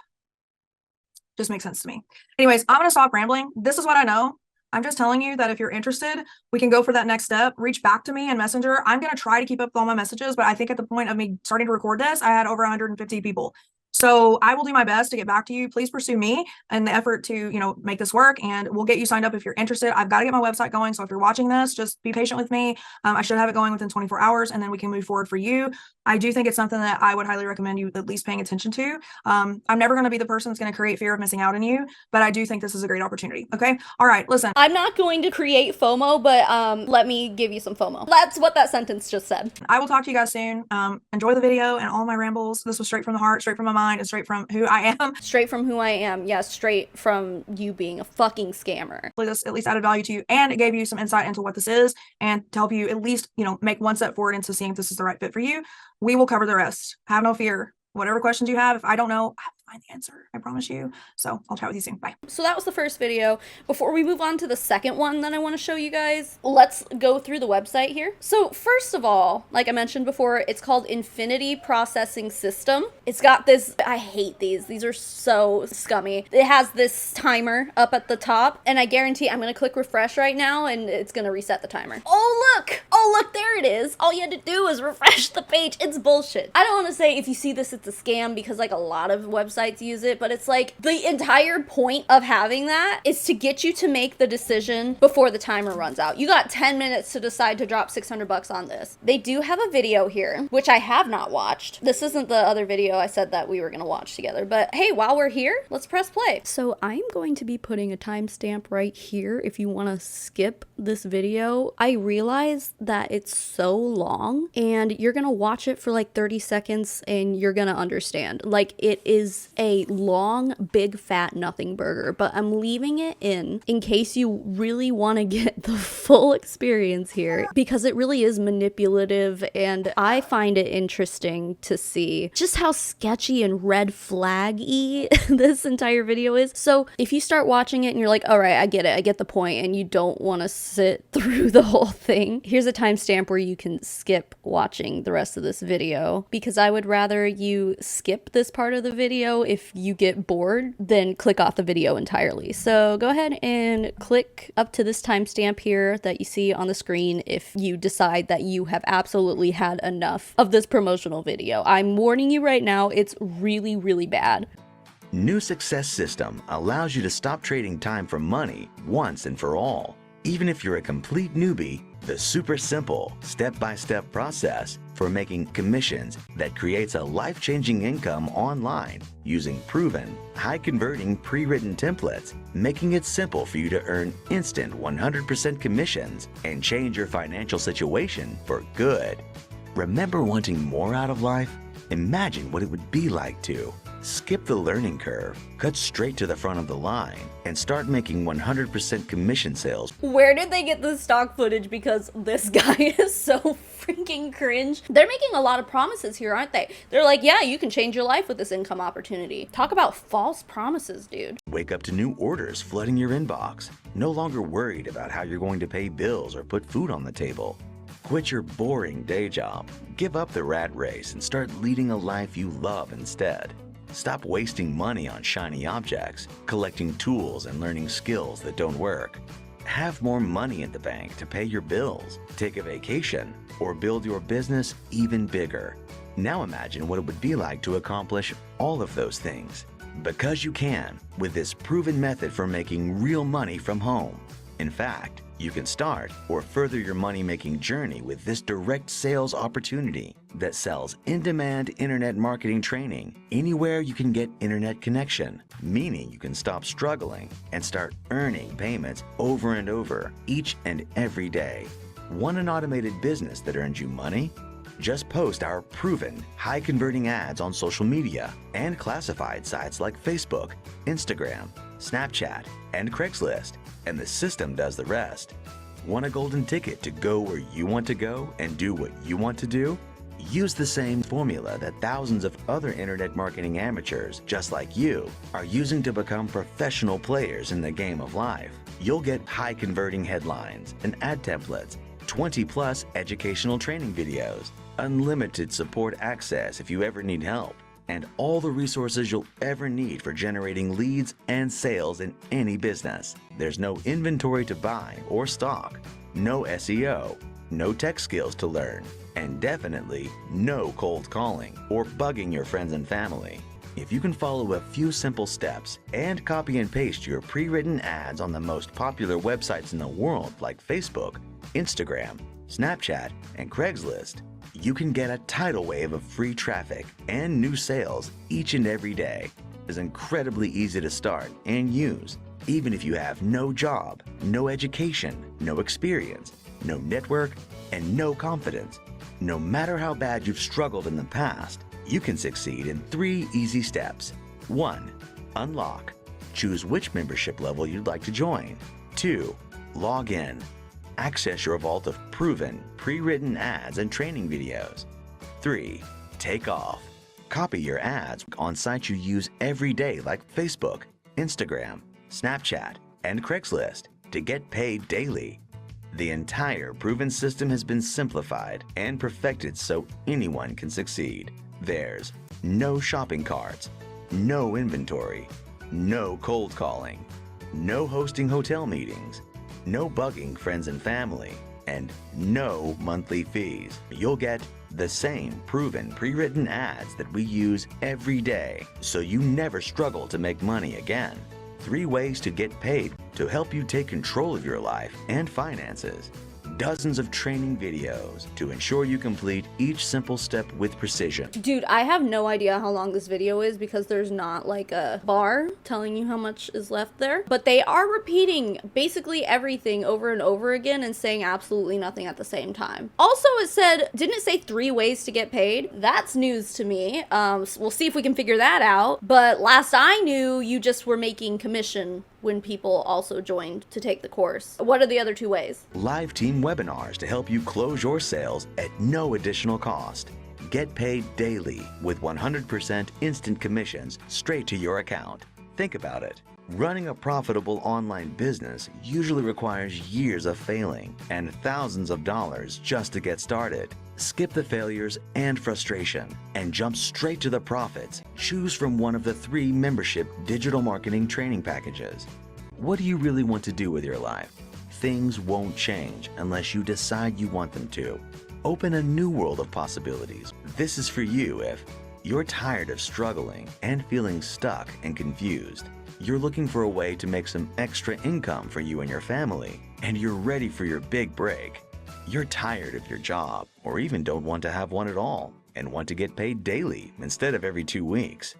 Just makes sense to me. Anyways, I'm going to stop rambling. This is what I know. I'm just telling you that if you're interested, we can go for that next step. Reach back to me in Messenger. I'm going to try to keep up with all my messages, but I think at the point of me starting to record this, I had over 150 people. So I will do my best to get back to you. Please pursue me in the effort to, you know, make this work, and we'll get you signed up if you're interested. I've got to get my website going. So if you're watching this, just be patient with me. I should have it going within 24 hours and then we can move forward for you. I do think it's something that I would highly recommend you at least paying attention to. I'm never going to be the person that's going to create fear of missing out on you, but I do think this is a great opportunity. Okay. All right. Listen, I'm not going to create FOMO, but let me give you some FOMO. That's what that sentence just said. I will talk to you guys soon. Enjoy the video and all my rambles. This was straight from the heart, straight from my mind, and straight from who I am. Straight from who I am. Yeah, straight from you being a fucking scammer. Hopefully this at least added value to you, and it gave you some insight into what this is, and to help you at least, you know, make one step forward into seeing if this is the right fit for you. We will cover the rest. Have no fear. Whatever questions you have, if I don't know, I will find the answer. I promise you. So I'll chat with you soon. Bye. So that was the first video. Before we move on to the second one that I want to show you guys, let's go through the website here. So first of all, like I mentioned before, it's called Infinity Processing System. It's got this, I hate these. These are so scummy. It has this timer up at the top, and I guarantee I'm going to click refresh right now and it's going to reset the timer. Oh, look, there it is. All you had to do is refresh the page. It's bullshit. I don't want to say if you see this, it's a scam, because like a lot of websites use it, but it's like the entire point of having that is to get you to make the decision before the timer runs out. You got 10 minutes to decide to drop $600 on this. They do have a video here, which I have not watched. This isn't the other video I said that we were gonna watch together, but hey, while we're here, let's press play. So I'm going to be putting a timestamp right here if you want to skip this video. I realize that it's so long and you're gonna watch it for like 30 seconds and you're gonna understand. Like, it is is a long, big, fat nothing burger, but I'm leaving it in case you really want to get the full experience here, because it really is manipulative, and I find it interesting to see just how sketchy and red flag-y this entire video is. So if you start watching it and you're like, all right, I get it, I get the point, and you don't want to sit through the whole thing, here's a timestamp where you can skip watching the rest of this video, because I would rather you skip this part of the video if you get bored than click off the video entirely. So go ahead and click up to this timestamp here that you see on the screen if you decide that you have absolutely had enough of this promotional video. I'm warning you right now, it's really, really bad. New Success System allows you to stop trading time for money once and for all. Even if you're a complete newbie, the super simple step-by-step process for making commissions that creates a life-changing income online using proven, high-converting pre-written templates, making it simple for you to earn instant 100% commissions and change your financial situation for good. Remember wanting more out of life? Imagine what it would be like to skip the learning curve, cut straight to the front of the line, and start making 100% commission sales. Where did they get the stock footage? Because this guy is so freaking cringe. They're making a lot of promises here, aren't they? They're like, yeah, you can change your life with this income opportunity. Talk about false promises, dude. Wake up to new orders flooding your inbox. No longer worried about how you're going to pay bills or put food on the table. Quit your boring day job. Give up the rat race and start leading a life you love instead. Stop wasting money on shiny objects, collecting tools and learning skills that don't work. Have more money in the bank to pay your bills, take a vacation, or build your business even bigger. Now imagine what it would be like to accomplish all of those things. Because you can, with this proven method for making real money from home. In fact, you can start or further your money-making journey with this direct sales opportunity that sells in-demand internet marketing training anywhere you can get internet connection, meaning you can stop struggling and start earning payments over and over each and every day. Want an automated business that earns you money? Just post our proven high-converting ads on social media and classified sites like Facebook, Instagram, Snapchat, and Craigslist, and the system does the rest. Want a golden ticket to go where you want to go and do what you want to do? Use the same formula that thousands of other internet marketing amateurs just like you are using to become professional players in the game of life. You'll get high-converting headlines and ad templates, 20+ educational training videos, unlimited support access if you ever need help, and all the resources you'll ever need for generating leads and sales in any business. There's no inventory to buy or stock, no SEO, no tech skills to learn, and definitely no cold calling or bugging your friends and family. If you can follow a few simple steps and copy and paste your pre-written ads on the most popular websites in the world like Facebook, Instagram, Snapchat, and Craigslist, you can get a tidal wave of free traffic and new sales each and every day. It's incredibly easy to start and use, even if you have no job, no education, no experience, no network, and no confidence. No matter how bad you've struggled in the past, you can succeed in 3 easy steps. 1. Unlock. Choose which membership level you'd like to join. 2. Log in. Access your vault of proven, pre-written ads and training videos. 3. Take off. Copy your ads on sites you use every day like Facebook, Instagram, Snapchat, and Craigslist to get paid daily. The entire proven system has been simplified and perfected so anyone can succeed. There's no shopping carts, no inventory, no cold calling, no hosting hotel meetings, no bugging friends and family, and no monthly fees. You'll get the same proven pre-written ads that we use every day, so you never struggle to make money again. 3 ways to get paid to help you take control of your life and finances. dozens of training videos to ensure you complete each simple step with precision. Dude, I have no idea how long this video is because there's not like a bar telling you how much is left there. But they are repeating basically everything over and over again and saying absolutely nothing at the same time. Also, it said, didn't it say 3 ways to get paid? That's news to me. So we'll see if we can figure that out. But last I knew, you just were making commission when people also joined to take the course. What are the other 2 ways? Live team webinars to help you close your sales at no additional cost. Get paid daily with 100% instant commissions straight to your account. Think about it. Running a profitable online business usually requires years of failing and thousands of dollars just to get started. Skip the failures and frustration and jump straight to the profits. Choose from one of the 3 membership digital marketing training packages. What do you really want to do with your life? Things won't change unless you decide you want them to. Open a new world of possibilities. This is for you if you're tired of struggling and feeling stuck and confused. You're looking for a way to make some extra income for you and your family, and you're ready for your big break. You're tired of your job, or even don't want to have one at all, and want to get paid daily instead of every 2 weeks.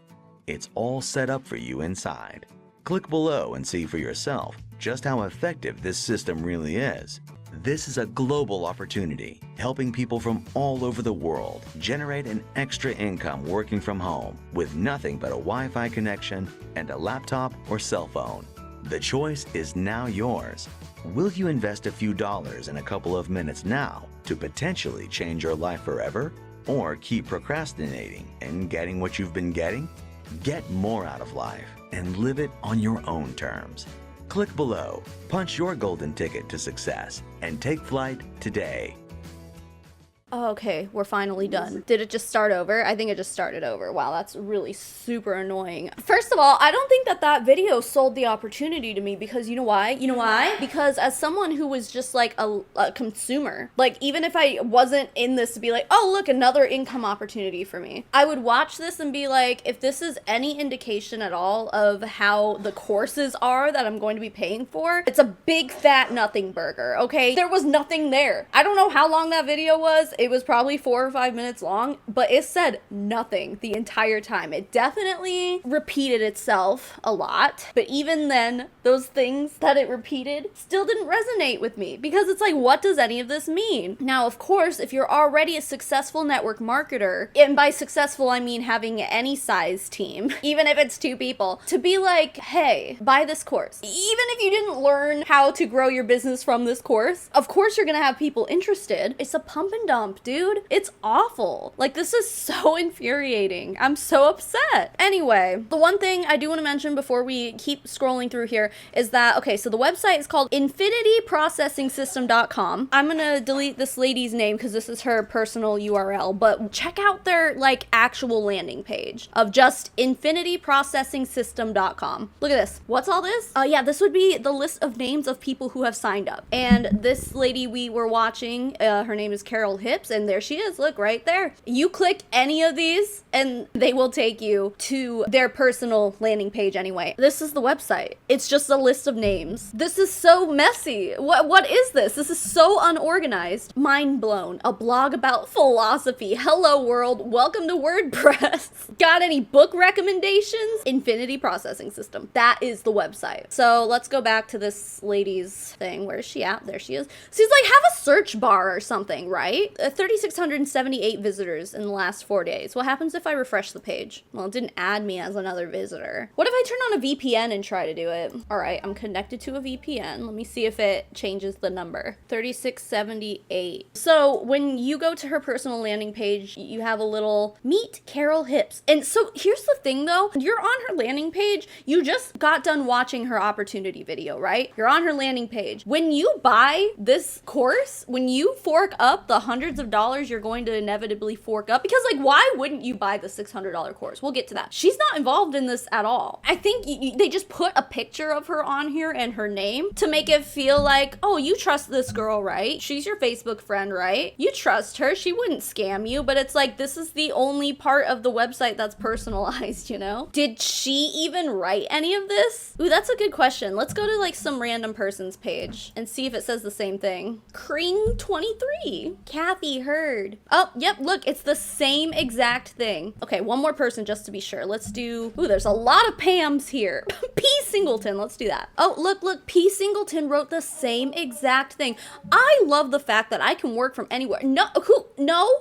It's all set up for you inside. Click below and see for yourself just how effective this system really is. This is a global opportunity, helping people from all over the world generate an extra income working from home with nothing but a Wi-Fi connection and a laptop or cell phone. The choice is now yours. Will you invest a few dollars in a couple of minutes now to potentially change your life forever? Or keep procrastinating and getting what you've been getting? Get more out of life and live it on your own terms. Click below, punch your golden ticket to success, and take flight today. Okay, we're finally done. Did it just start over? I think it just started over. Wow, that's really super annoying. First of all, I don't think that video sold the opportunity to me because you know why? You know why? Because as someone who was just like a consumer, like even if I wasn't in this to be like, oh look, another income opportunity for me, I would watch this and be like, if this is any indication at all of how the courses are that I'm going to be paying for, it's a big fat nothing burger, okay? There was nothing there. I don't know how long that video was. It was probably 4 or 5 minutes long, but it said nothing the entire time. It definitely repeated itself a lot, but even then, those things that it repeated still didn't resonate with me because it's like, what does any of this mean? Now, of course, if you're already a successful network marketer, and by successful, I mean having any size team, even if it's 2 people, to be like, hey, buy this course. Even if you didn't learn how to grow your business from this course, of course you're gonna have people interested. It's a pump and dump, dude. It's awful. Like, this is so infuriating. I'm so upset. Anyway, the one thing I do want to mention before we keep scrolling through here is that, okay, so the website is called infinityprocessingsystem.com. I'm gonna delete this lady's name because this is her personal URL, but check out their like actual landing page of just infinityprocessingsystem.com. Look at this. What's all this? Yeah, this would be the list of names of people who have signed up. And this lady we were watching, her name is Carol Hips, and there she is. Look right there. You click any of these and they will take you to their personal landing page anyway. This is the website. It's just a list of names. This is so messy. What is this? This is so unorganized. Mind blown. A blog about philosophy. Hello world. Welcome to WordPress. Got any book recommendations? Infinity Processing System. That is the website. So let's go back to this lady's thing. Where is she at? There she is. She's like, have a search bar or something, right? 3,678 visitors in the last 4 days. What happens if I refresh the page? Well, it didn't add me as another visitor. What if I turn on a VPN and try to do it? All right, I'm connected to a VPN. Let me see if it changes the number. 3,678. So when you go to her personal landing page, you have a little meet Carol Hips. And so here's the thing though, you're on her landing page. You just got done watching her opportunity video, right? You're on her landing page. When you buy this course, when you fork up the hundreds hundreds of dollars you're going to inevitably fork up, because like, why wouldn't you buy the $600 course? We'll get to that. She's not involved in this at all. I think they just put a picture of her on here and her name to make it feel like, oh, you trust this girl, right? She's your Facebook friend, right? You trust her. She wouldn't scam you. But it's like, this is the only part of the website that's personalized, you know? Did she even write any of this? Ooh, that's a good question. Let's go to like some random person's page and see if it says the same thing. Kring23. Kathy Heard. Oh, yep, look, it's the same exact thing. Okay, one more person just to be sure. Let's do, ooh, there's a lot of Pams here. P. Singleton, let's do that. Oh, look, P. Singleton wrote the same exact thing. I love the fact that I can work from anywhere. No,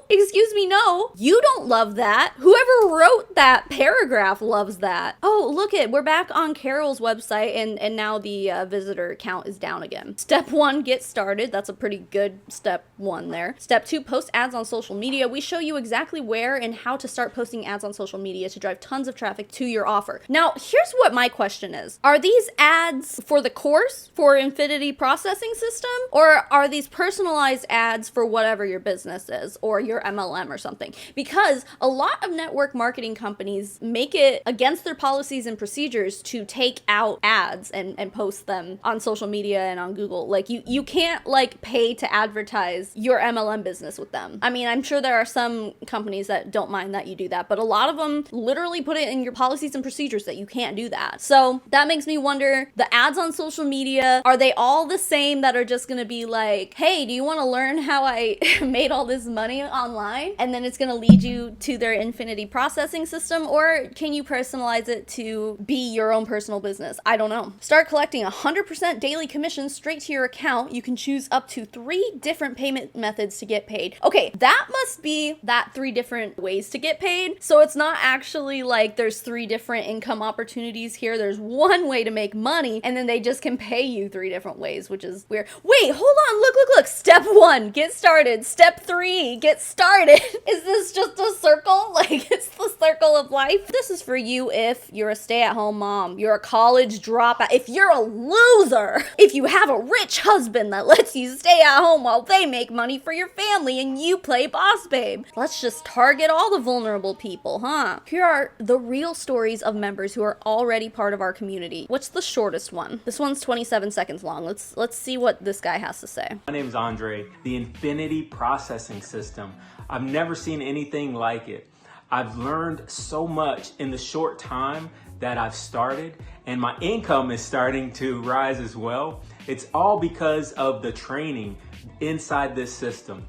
excuse me, no. You don't love that. Whoever wrote that paragraph loves that. Oh, look it, we're back on Carol's website and now the visitor count is down again. Step 1, get started. That's a pretty good step 1 there. Step 2, post ads on social media. We show you exactly where and how to start posting ads on social media to drive tons of traffic to your offer. Now, here's what my question is. Are these ads for the course, for Infinity Processing System, or are these personalized ads for whatever your business is or your MLM or something? Because a lot of network marketing companies make it against their policies and procedures to take out ads and post them on social media and on Google. Like you can't like pay to advertise your MLM business with them. I mean, I'm sure there are some companies that don't mind that you do that, but a lot of them literally put it in your policies and procedures that you can't do that. So that makes me wonder, the ads on social media, are they all the same that are just gonna be like, hey, do you want to learn how I made all this money online? And then it's gonna lead you to their Infinity Processing System, or can you personalize it to be your own personal business? I don't know. Start collecting 100% daily commissions straight to your account. You can choose up to 3 different payment methods to get paid. Okay, that must be that 3 different ways to get paid. So it's not actually like there's 3 different income opportunities here. There's one way to make money, and then they just can pay you 3 different ways, which is weird. Wait, hold on, look. Step 1, get started. Step 3, get started. Is this just a circle? Like, it's the circle of life. This is for you if you're a stay-at-home mom, you're a college dropout, if you're a loser, if you have a rich husband that lets you stay at home while they make money for your family and you play boss babe. Let's just target all the vulnerable people, huh? Here are the real stories of members who are already part of our community. What's the shortest one? This one's 27 seconds long. Let's see what this guy has to say. My name's Andre. The Infinity Processing System. I've never seen anything like it. I've learned so much in the short time that I've started, and my income is starting to rise as well. It's all because of the training inside this system.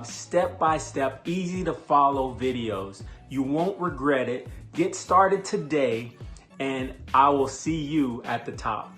Step-by-step, easy to follow videos. You won't regret it. Get started today, and I will see you at the top.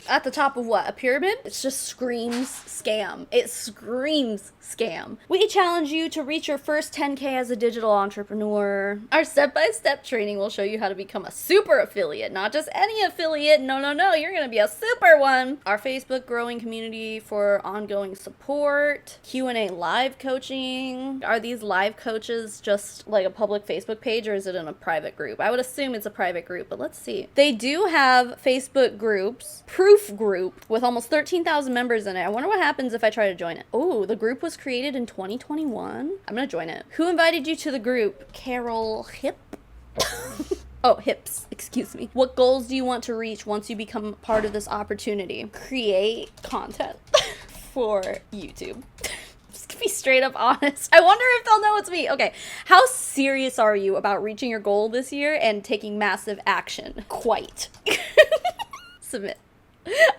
At the top of what? A pyramid? It just screams scam. It screams scam. We challenge you to reach your first 10K as a digital entrepreneur. Our step-by-step training will show you how to become a super affiliate, not just any affiliate. No, you're gonna be a super one. Our Facebook growing community for ongoing support, Q&A live coaching. Are these live coaches just like a public Facebook page, or is it in a private group? I would assume it's a private group, but let's see. They do have Facebook groups, Proof group with almost 13,000 members in it. I wonder what happens if I try to join it. Oh, the group was created in 2021. I'm gonna join it. Who invited you to the group? Carol Hip? Oh, Hips, excuse me. What goals do you want to reach once you become part of this opportunity? Create content for YouTube. Just to be straight up honest. I wonder if they'll know it's me. Okay, how serious are you about reaching your goal this year and taking massive action? Quite. Submit.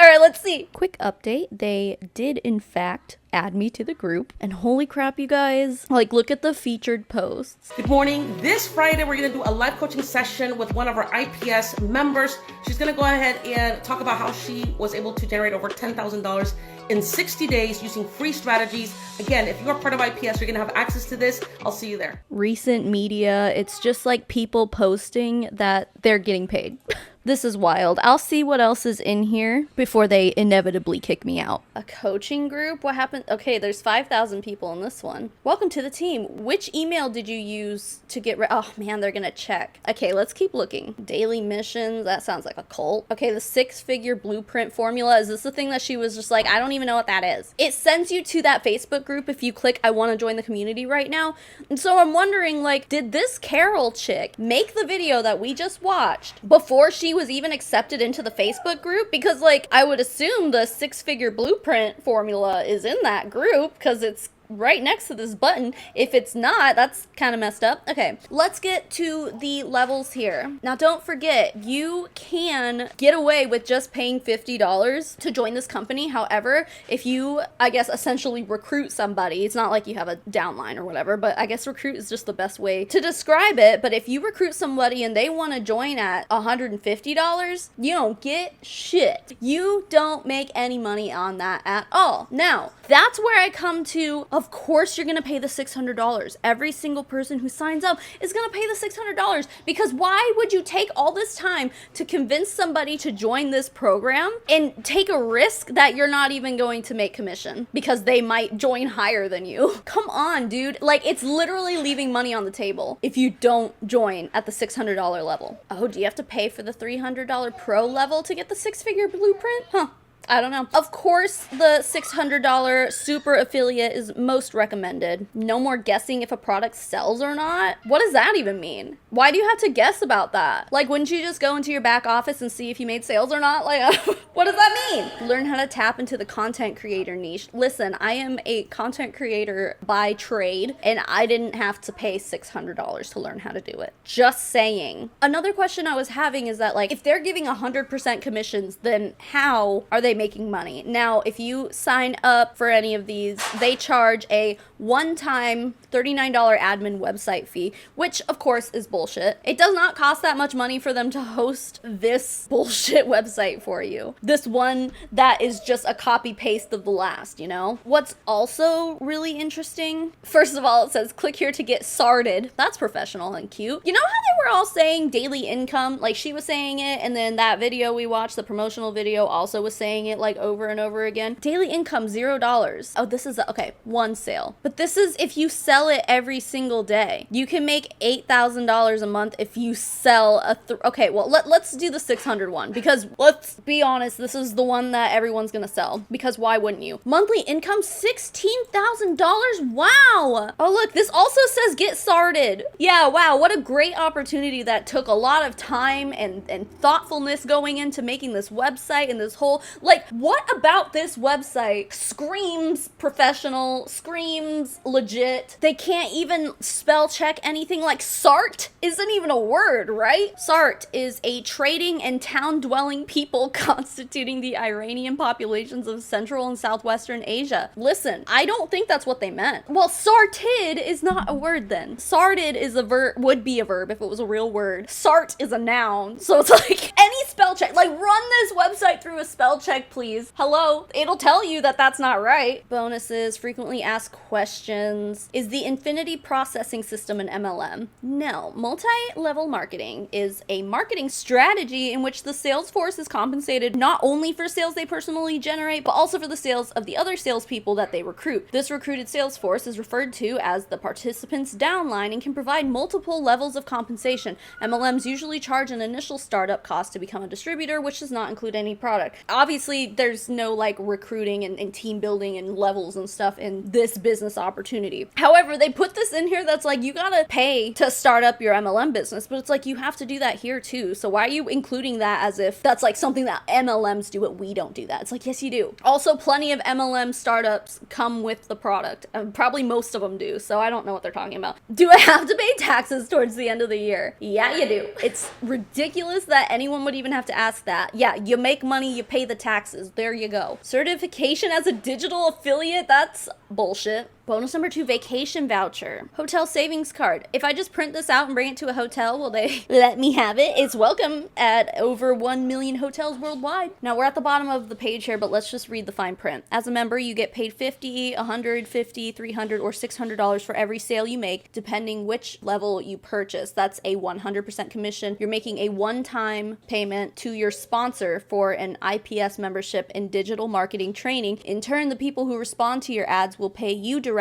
All right, let's see. Quick update. They did, in fact, add me to the group. And holy crap, you guys. Like, look at the featured posts. Good morning. This Friday, we're going to do a live coaching session with one of our IPS members. She's going to go ahead and talk about how she was able to generate over $10,000 in 60 days using free strategies. Again, if you're part of IPS, you're going to have access to this. I'll see you there. Recent media. It's just like people posting that they're getting paid. This is wild. I'll see what else is in here before they inevitably kick me out. A coaching group? What happened? Okay, there's 5,000 people in this one. Welcome to the team. Which email did you use to get oh man, they're gonna check. Okay, let's keep looking. Daily missions, that sounds like a cult. Okay, the 6-figure blueprint formula. Is this the thing that she was just like, I don't even know what that is? It sends you to that Facebook group if you click I want to join the community right now. And so I'm wondering, like, did this Carol chick make the video that we just watched before she was even accepted into the Facebook group? Because, like, I would assume the 6-figure blueprint formula is in that group because it's right next to this button. If it's not, that's kind of messed up. Okay, let's get to the levels here. Now, don't forget, you can get away with just paying $50 to join this company. However, if you, I guess, essentially recruit somebody, it's not like you have a downline or whatever, but I guess recruit is just the best way to describe it. But if you recruit somebody and they want to join at $150, you don't get shit. You don't make any money on that at all. Now, that's where I come to, of course you're gonna pay the $600. Every single person who signs up is gonna pay the $600, because why would you take all this time to convince somebody to join this program and take a risk that you're not even going to make commission because they might join higher than you? Come on, dude. Like, it's literally leaving money on the table if you don't join at the $600 level. Oh, do you have to pay for the $300 pro level to get the 6-figure blueprint? Huh. I don't know. Of course, the $600 super affiliate is most recommended. No more guessing if a product sells or not. What does that even mean? Why do you have to guess about that? Like, wouldn't you just go into your back office and see if you made sales or not? Like, what does that mean? Learn how to tap into the content creator niche. Listen, I am a content creator by trade, and I didn't have to pay $600 to learn how to do it. Just saying. Another question I was having is that, like, if they're giving 100% commissions, then how are they making money? Now, if you sign up for any of these, they charge a one-time $39 admin website fee, which of course is bullshit. It does not cost that much money for them to host this bullshit website for you. This one that is just a copy paste of the last, you know? What's also really interesting, first of all, it says click here to get started. That's professional and cute. You know how they were all saying daily income? Like, she was saying it, and then that video we watched, the promotional video, also was saying it like over and over again. Daily income, $0. Oh, this is, okay, one sale. But this is if you sell it every single day. You can make $8,000 a month if you sell a, okay, well, let's do the 600 one, because let's be honest, this is the one that everyone's gonna sell, because why wouldn't you? Monthly income, $16,000. Wow. Oh, look, this also says get started. Yeah, wow, what a great opportunity that took a lot of time and thoughtfulness going into making this website and this whole, like, what about this website screams professional, screams legit? They can't even spell check anything. Like, SART isn't even a word, right? SART is a trading and town dwelling people constituting the Iranian populations of Central and Southwestern Asia. Listen, I don't think that's what they meant. Well, sarted is not a word then. Sarted is a verb, would be a verb if it was a real word. Sart is a noun. So it's like any spell check, like, run this website through a spell check, please. Hello, it'll tell you that that's not right. Bonuses, frequently asked questions. Is the infinity processing system an MLM? No. Multi-level marketing is a marketing strategy in which the sales force is compensated not only for sales they personally generate, but also for the sales of the other salespeople that they recruit. This recruited sales force is referred to as the participant's downline and can provide multiple levels of compensation. MLMs usually charge an initial startup cost to become a distributor, which does not include any product. Obviously, there's no like recruiting and team building and levels and stuff in this business opportunity. However, they put this in here that's like, you gotta pay to start up your MLM business, but it's like, you have to do that here too. So why are you including that as if that's like something that MLMs do, but we don't do that? It's like, yes, you do. Also, plenty of MLM startups come with the product. Probably most of them do, so I don't know what they're talking about. Do I have to pay taxes towards the end of the year? Yeah, you do. It's ridiculous that anyone would even have to ask that. Yeah, you make money, you pay the taxes. There you go. Certification as a digital affiliate? That's bullshit. Bonus number 2, vacation voucher. Hotel savings card. If I just print this out and bring it to a hotel, will they let me have it? It's welcome at over 1 million hotels worldwide. Now we're at the bottom of the page here, but let's just read the fine print. As a member, you get paid $50, $150, $300, or $600 for every sale you make, depending which level you purchase. That's a 100% commission. You're making a one-time payment to your sponsor for an IPS membership and digital marketing training. In turn, the people who respond to your ads will pay you directly,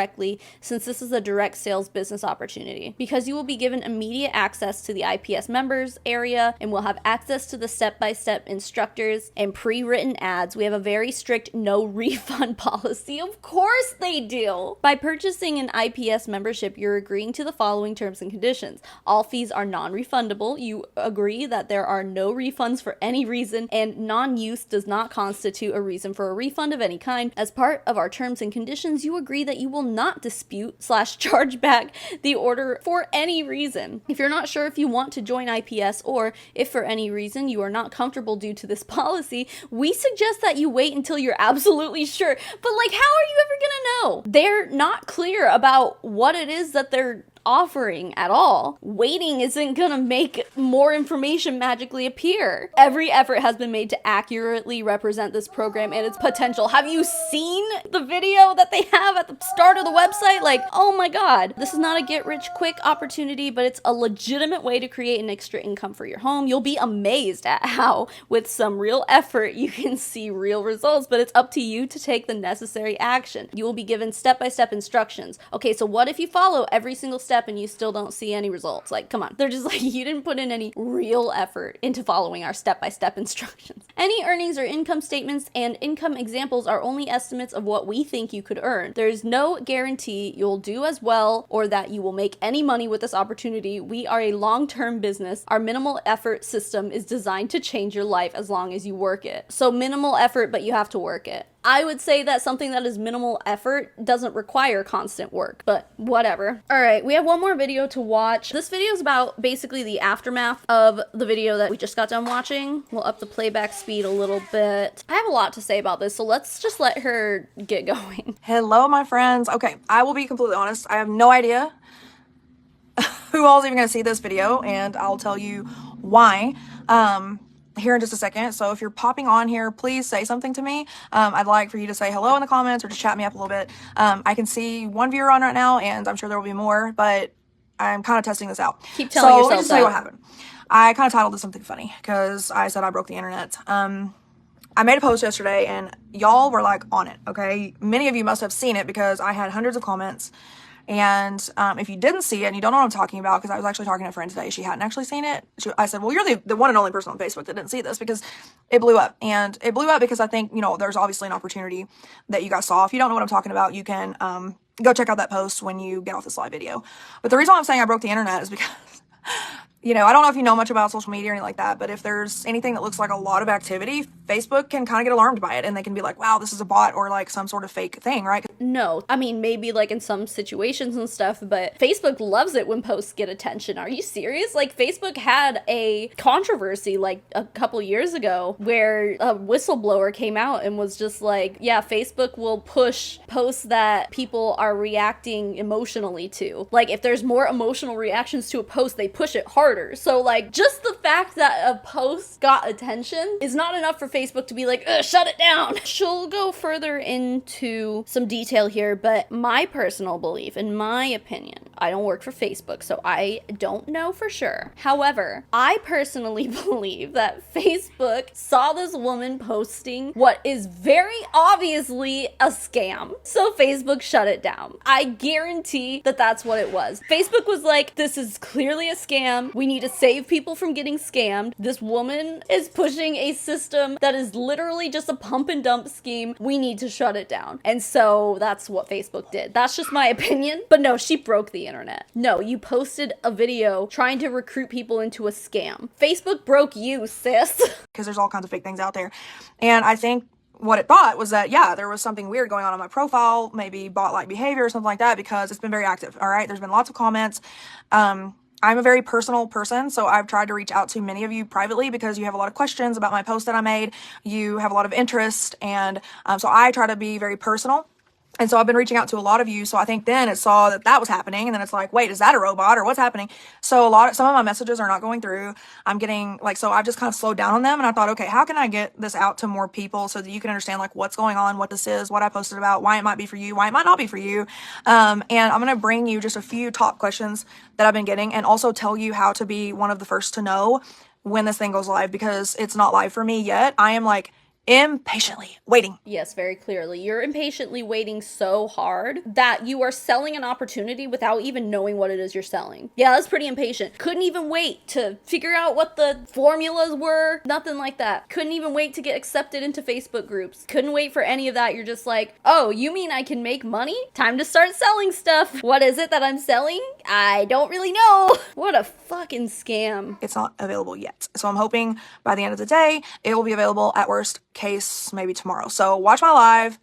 since this is a direct sales business opportunity. Because you will be given immediate access to the IPS members area and will have access to the step-by-step instructors and pre-written ads, we have a very strict no refund policy. Of course they do! By purchasing an IPS membership, you're agreeing to the following terms and conditions. All fees are non-refundable. You agree that there are no refunds for any reason, and non-use does not constitute a reason for a refund of any kind. As part of our terms and conditions, you agree that you will not dispute/charge back the order for any reason. If you're not sure if you want to join IPS, or if for any reason you are not comfortable due to this policy, we suggest that you wait until you're absolutely sure. But like, how are you ever gonna know? They're not clear about what it is that they're offering at all. Waiting isn't gonna make more information magically appear. Every effort has been made to accurately represent this program and its potential. Have you seen the video that they have at the start of the website? Like, oh my god. This is not a get-rich-quick opportunity, but it's a legitimate way to create an extra income for your home. You'll be amazed at how, with some real effort, you can see real results, but it's up to you to take the necessary action. You will be given step-by-step instructions. Okay, so what if you follow every single step and you still don't see any results? Like, come on. They're just like, you didn't put in any real effort into following our step-by-step instructions. Any earnings or income statements and income examples are only estimates of what we think you could earn. There's no guarantee you'll do as well or that you will make any money with this opportunity. We are a long-term business. Our minimal effort system is designed to change your life as long as you work it. So minimal effort, but you have to work it. I would say that something that is minimal effort doesn't require constant work, but whatever. All right, we have one more video to watch. This video is about basically the aftermath of the video that we just got done watching. We'll up the playback speed a little bit. I have a lot to say about this, so let's just let her get going. Hello, my friends. Okay, I will be completely honest. I have no idea who all's even gonna see this video, and I'll tell you why here in just a second. So if you're popping on here, please say something to me. I'd like for you to say hello in the comments or just chat me up a little bit. I can see one viewer on right now, and I'm sure there will be more, but I'm kind of testing this out. Keep telling yourself let me just tell you what happened. I kind of titled this something funny because I said I broke the internet. I made a post yesterday and y'all were like on it, okay? Many of you must have seen it because I had hundreds of comments. And if you didn't see it and you don't know what I'm talking about, because I was actually talking to a friend today, she hadn't actually seen it. I said, well, you're the one and only person on Facebook that didn't see this, because it blew up. And it blew up because I think, you know, there's obviously an opportunity that you guys saw. If you don't know what I'm talking about, you can go check out that post when you get off this live video. But the reason why I'm saying I broke the internet is because you know, I don't know if you know much about social media or anything like that, but if there's anything that looks like a lot of activity, Facebook can kind of get alarmed by it, and they can be like, wow, this is a bot or like some sort of fake thing, right? No, I mean, maybe like in some situations and stuff, but Facebook loves it when posts get attention. Are you serious? Like, Facebook had a controversy like a couple years ago where a whistleblower came out and was just like, yeah, Facebook will push posts that people are reacting emotionally to. Like, if there's more emotional reactions to a post, they push it harder. So like, just the fact that a post got attention is not enough for Facebook to be like, shut it down. She'll go further into some detail here, but my personal belief, in my opinion, I don't work for Facebook, so I don't know for sure. However, I personally believe that Facebook saw this woman posting what is very obviously a scam, so Facebook shut it down. I guarantee that that's what it was. Facebook was like, this is clearly a scam. We need to save people from getting scammed. This woman is pushing a system that is literally just a pump and dump scheme. We need to shut it down. And so that's what Facebook did. That's just my opinion. But no, she broke the internet. No, you posted a video trying to recruit people into a scam. Facebook broke you, sis. Because there's all kinds of fake things out there. And I think what it thought was that, yeah, there was something weird going on my profile, maybe bot-like behavior or something like that, because it's been very active, all right? There's been lots of comments. I'm a very personal person, so I've tried to reach out to many of you privately because you have a lot of questions about my post that I made. You have a lot of interest, and so I try to be very personal. And so I've been reaching out to a lot of you. So I think then it saw that that was happening. And then it's like, wait, is that a robot or what's happening? So some of my messages are not going through. I'm getting like, so I've just kind of slowed down on them. And I thought, okay, how can I get this out to more people so that you can understand like what's going on, what this is, what I posted about, why it might be for you, why it might not be for you. And I'm going to bring you just a few top questions that I've been getting and also tell you how to be one of the first to know when this thing goes live, because it's not live for me yet. I am like impatiently waiting. Yes, very clearly. You're impatiently waiting so hard that you are selling an opportunity without even knowing what it is you're selling. Yeah, that's pretty impatient. Couldn't even wait to figure out what the formulas were. Nothing like that. Couldn't even wait to get accepted into Facebook groups. Couldn't wait for any of that. You're just like, oh, you mean I can make money? Time to start selling stuff. What is it that I'm selling? I don't really know. What a fucking scam. It's not available yet. So I'm hoping by the end of the day, it will be available at worst case maybe tomorrow. So watch my live,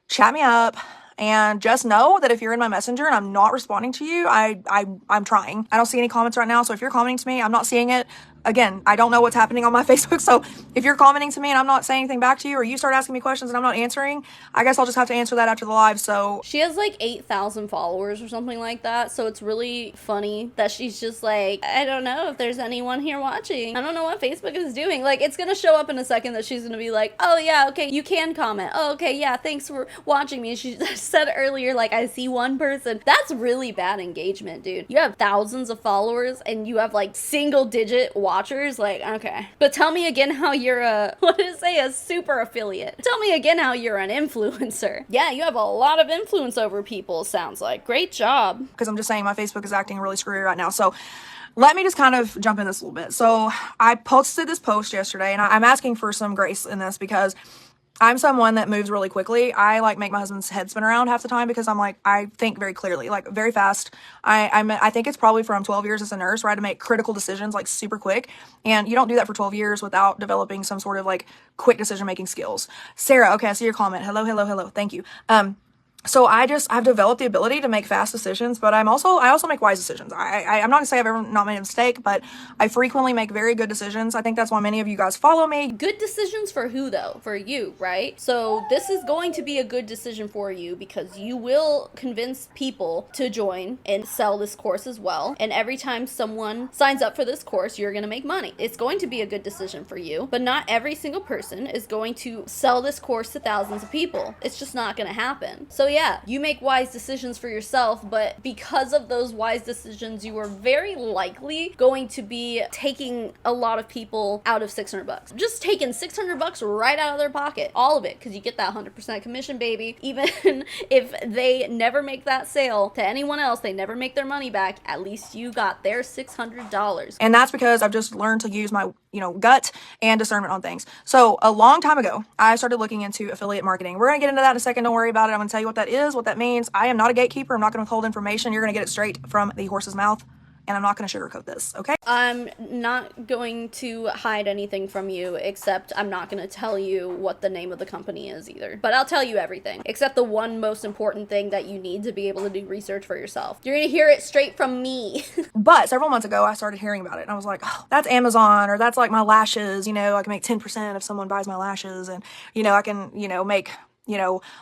chat me up, and just know that if you're in my messenger and I'm not responding to you, I'm trying. I don't see any comments right now. So if you're commenting to me, I'm not seeing it. Again, I don't know what's happening on my Facebook. So if you're commenting to me and I'm not saying anything back to you, or you start asking me questions and I'm not answering, I guess I'll just have to answer that after the live. So she has like 8,000 followers or something like that. So it's really funny that she's just like, I don't know if there's anyone here watching. I don't know what Facebook is doing. Like, it's going to show up in a second that she's going to be like, oh yeah, okay, you can comment. Oh, okay, yeah, thanks for watching me. She said earlier, like, I see one person. That's really bad engagement, dude. You have thousands of followers and you have like single digit watchers. Like, okay. But tell me again how you're a, what did it say? A super affiliate. Tell me again how you're an influencer. Yeah, you have a lot of influence over people, sounds like. Great job. Because I'm just saying my Facebook is acting really screwy right now. So let me just kind of jump in this a little bit. So I posted this post yesterday and I'm asking for some grace in this because I'm someone that moves really quickly. I like make my husband's head spin around half the time because I'm like, I think very clearly, like very fast. I think it's probably from 12 years as a nurse where I had to make critical decisions like super quick. And you don't do that for 12 years without developing some sort of like quick decision making skills. Sarah, okay, I see your comment. Hello, hello, hello. Thank you. So I've developed the ability to make fast decisions, but I also make wise decisions. I'm not gonna say I've ever not made a mistake, but I frequently make very good decisions. I think that's why many of you guys follow me. Good decisions for who though? For you, right? So this is going to be a good decision for you because you will convince people to join and sell this course as well. And every time someone signs up for this course, you're gonna make money. It's going to be a good decision for you, but not every single person is going to sell this course to thousands of people. It's just not gonna happen. So yeah, you make wise decisions for yourself, but because of those wise decisions, you are very likely going to be taking a lot of people out of $600. Just taking $600 right out of their pocket. All of it, because you get that 100% commission, baby. Even if they never make that sale to anyone else, they never make their money back, at least you got their $600. And that's because I've just learned to use my, gut and discernment on things. So a long time ago, I started looking into affiliate marketing. We're going to get into that in a second. Don't worry about it. I'm going to tell you what that is, what that means. I am not a gatekeeper. I'm not going to withhold information. You're going to get it straight from the horse's mouth. And I'm not going to sugarcoat this, okay? I'm not going to hide anything from you, except I'm not going to tell you what the name of the company is either. But I'll tell you everything, except the one most important thing that you need to be able to do research for yourself. You're going to hear it straight from me. But several months ago, I started hearing about it. And I was like, oh, that's Amazon, or that's like my lashes. I can make 10% if someone buys my lashes. And, I can, make,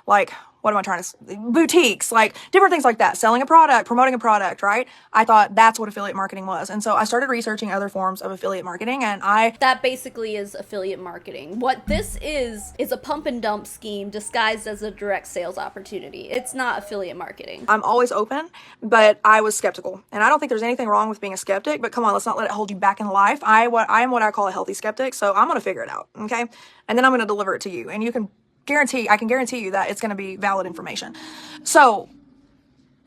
like, what am I trying to say? Boutiques, like different things like that, selling a product, promoting a product, right? I thought that's what affiliate marketing was. And so I started researching other forms of affiliate marketing and that basically is affiliate marketing. What this is a pump and dump scheme disguised as a direct sales opportunity. It's not affiliate marketing. I'm always open, but I was skeptical. And I don't think there's anything wrong with being a skeptic, but come on, let's not let it hold you back in life. I am what I call a healthy skeptic. So I'm going to figure it out. Okay. And then I'm going to deliver it to you. And I can guarantee you that it's going to be valid information. So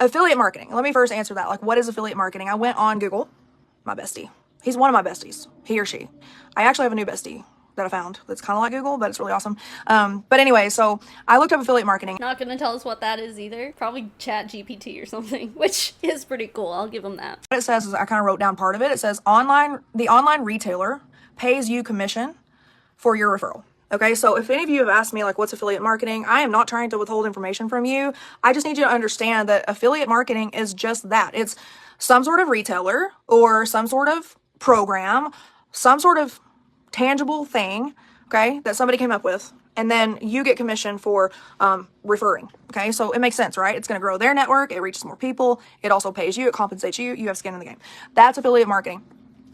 affiliate marketing, let me first answer that. Like, what is affiliate marketing? I went on Google, my bestie. He's one of my besties, he or she. I actually have a new bestie that I found that's kind of like Google, but it's really awesome. But anyway, so I looked up affiliate marketing. Not going to tell us what that is either. Probably Chat GPT or something, which is pretty cool. I'll give them that. What it says is, I kind of wrote down part of it. It says the online retailer pays you commission for your referral. Okay, so if any of you have asked me, like, what's affiliate marketing? I am not trying to withhold information from you. I just need you to understand that affiliate marketing is just that. It's some sort of retailer or some sort of program, some sort of tangible thing, okay, that somebody came up with. and then you get commission for referring. Okay, so it makes sense, right? It's going to grow their network. It reaches more people. It also pays you. It compensates you. You have skin in the game. That's affiliate marketing.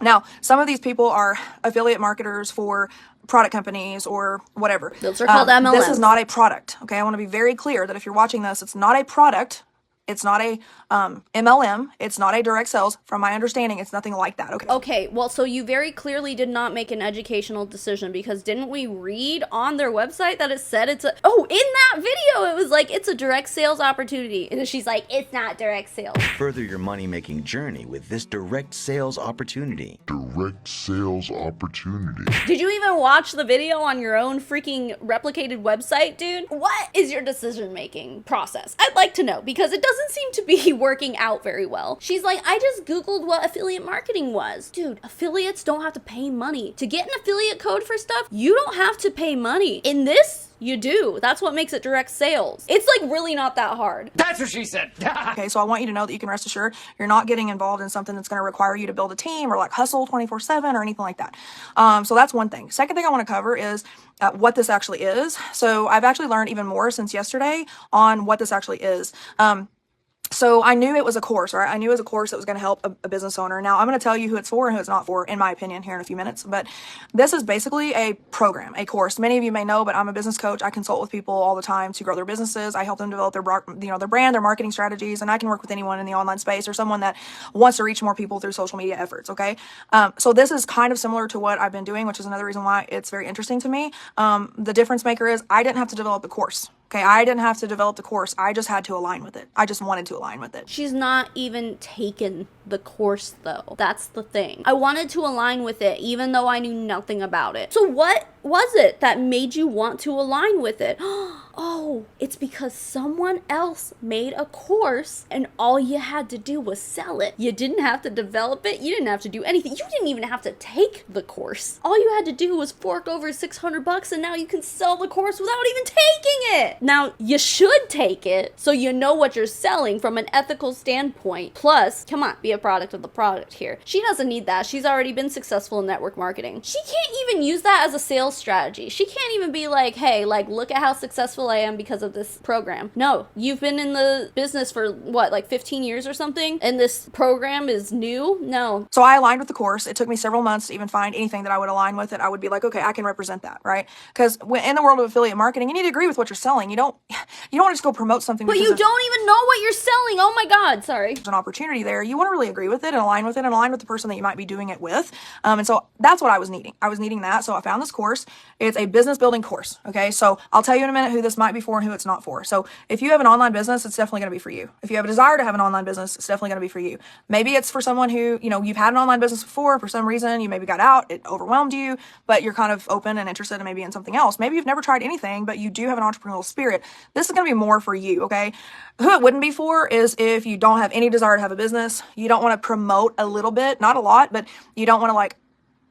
Now, some of these people are affiliate marketers for product companies or whatever. Those are called MLMs. This is not a product. Okay, I want to be very clear that if you're watching this, it's not a product. It's not a MLM. It's not a direct sales. From my understanding, it's nothing like that. Okay. Okay, well, so you very clearly did not make an educational decision, because didn't we read on their website that it said it's a... Oh, in that video, it was like, it's a direct sales opportunity. And she's like, it's not direct sales. Further your money-making journey with this direct sales opportunity. Direct sales opportunity. Did you even watch the video on your own freaking replicated website, dude? What is your decision-making process? I'd like to know, because it doesn't seem to be working out very well. She's like, I just Googled what affiliate marketing was. Dude, affiliates don't have to pay money. To get an affiliate code for stuff, you don't have to pay money. In this, you do. That's what makes it direct sales. It's like really not that hard. That's what she said. Okay, so I want you to know that you can rest assured you're not getting involved in something that's going to require you to build a team or like hustle 24/7 or anything like that. So that's one thing. Second thing I want to cover is what this actually is. So I've actually learned even more since yesterday on what this actually is. So I knew it was a course, right? I knew it was a course that was going to help a business owner. Now I'm going to tell you who it's for and who it's not for, in my opinion, here in a few minutes. But this is basically a program, a course. Many of you may know, but I'm a business coach. I consult with people all the time to grow their businesses. I help them develop their brand, their marketing strategies, and I can work with anyone in the online space or someone that wants to reach more people through social media efforts. Okay, so this is kind of similar to what I've been doing, which is another reason why it's very interesting to me. The difference maker is I didn't have to develop the course. Okay, I didn't have to develop the course. I just had to align with it. I just wanted to align with it. She's not even taken the course though. That's the thing. I wanted to align with it even though I knew nothing about it. So what was it that made you want to align with it? Oh, it's because someone else made a course and all you had to do was sell it. You didn't have to develop it. You didn't have to do anything. You didn't even have to take the course. All you had to do was fork over $600 and now you can sell the course without even taking it. Now, you should take it so you know what you're selling from an ethical standpoint. Plus, come on, be a product of the product here. She doesn't need that. She's already been successful in network marketing. She can't even use that as a sales strategy. She can't even be like, hey, like, look at how successful I am because of this program. No, you've been in the business for what, like 15 years or something? And this program is new? No. So I aligned with the course. It took me several months to even find anything that I would align with it. I would be like, okay, I can represent that, right? Because in the world of affiliate marketing, you need to agree with what you're selling. You don't want to just go promote something. But you don't even know what you're selling. Oh my God, sorry. There's an opportunity there. You want to really agree with it and align with it and align with the person that you might be doing it with. And so that's what I was needing. I was needing that. So I found this course. It's a business building course. Okay. So I'll tell you in a minute who this might be for and who it's not for. So if you have an online business, it's definitely going to be for you. If you have a desire to have an online business, it's definitely going to be for you. Maybe it's for someone who, you've had an online business before, for some reason, you maybe got out, it overwhelmed you, but you're kind of open and interested in maybe in something else. Maybe you've never tried anything, but you do have an entrepreneurial spirit. This is going to be more for you. Okay. Who it wouldn't be for is if you don't have any desire to have a business, you don't want to promote a little bit, not a lot, but you don't want to like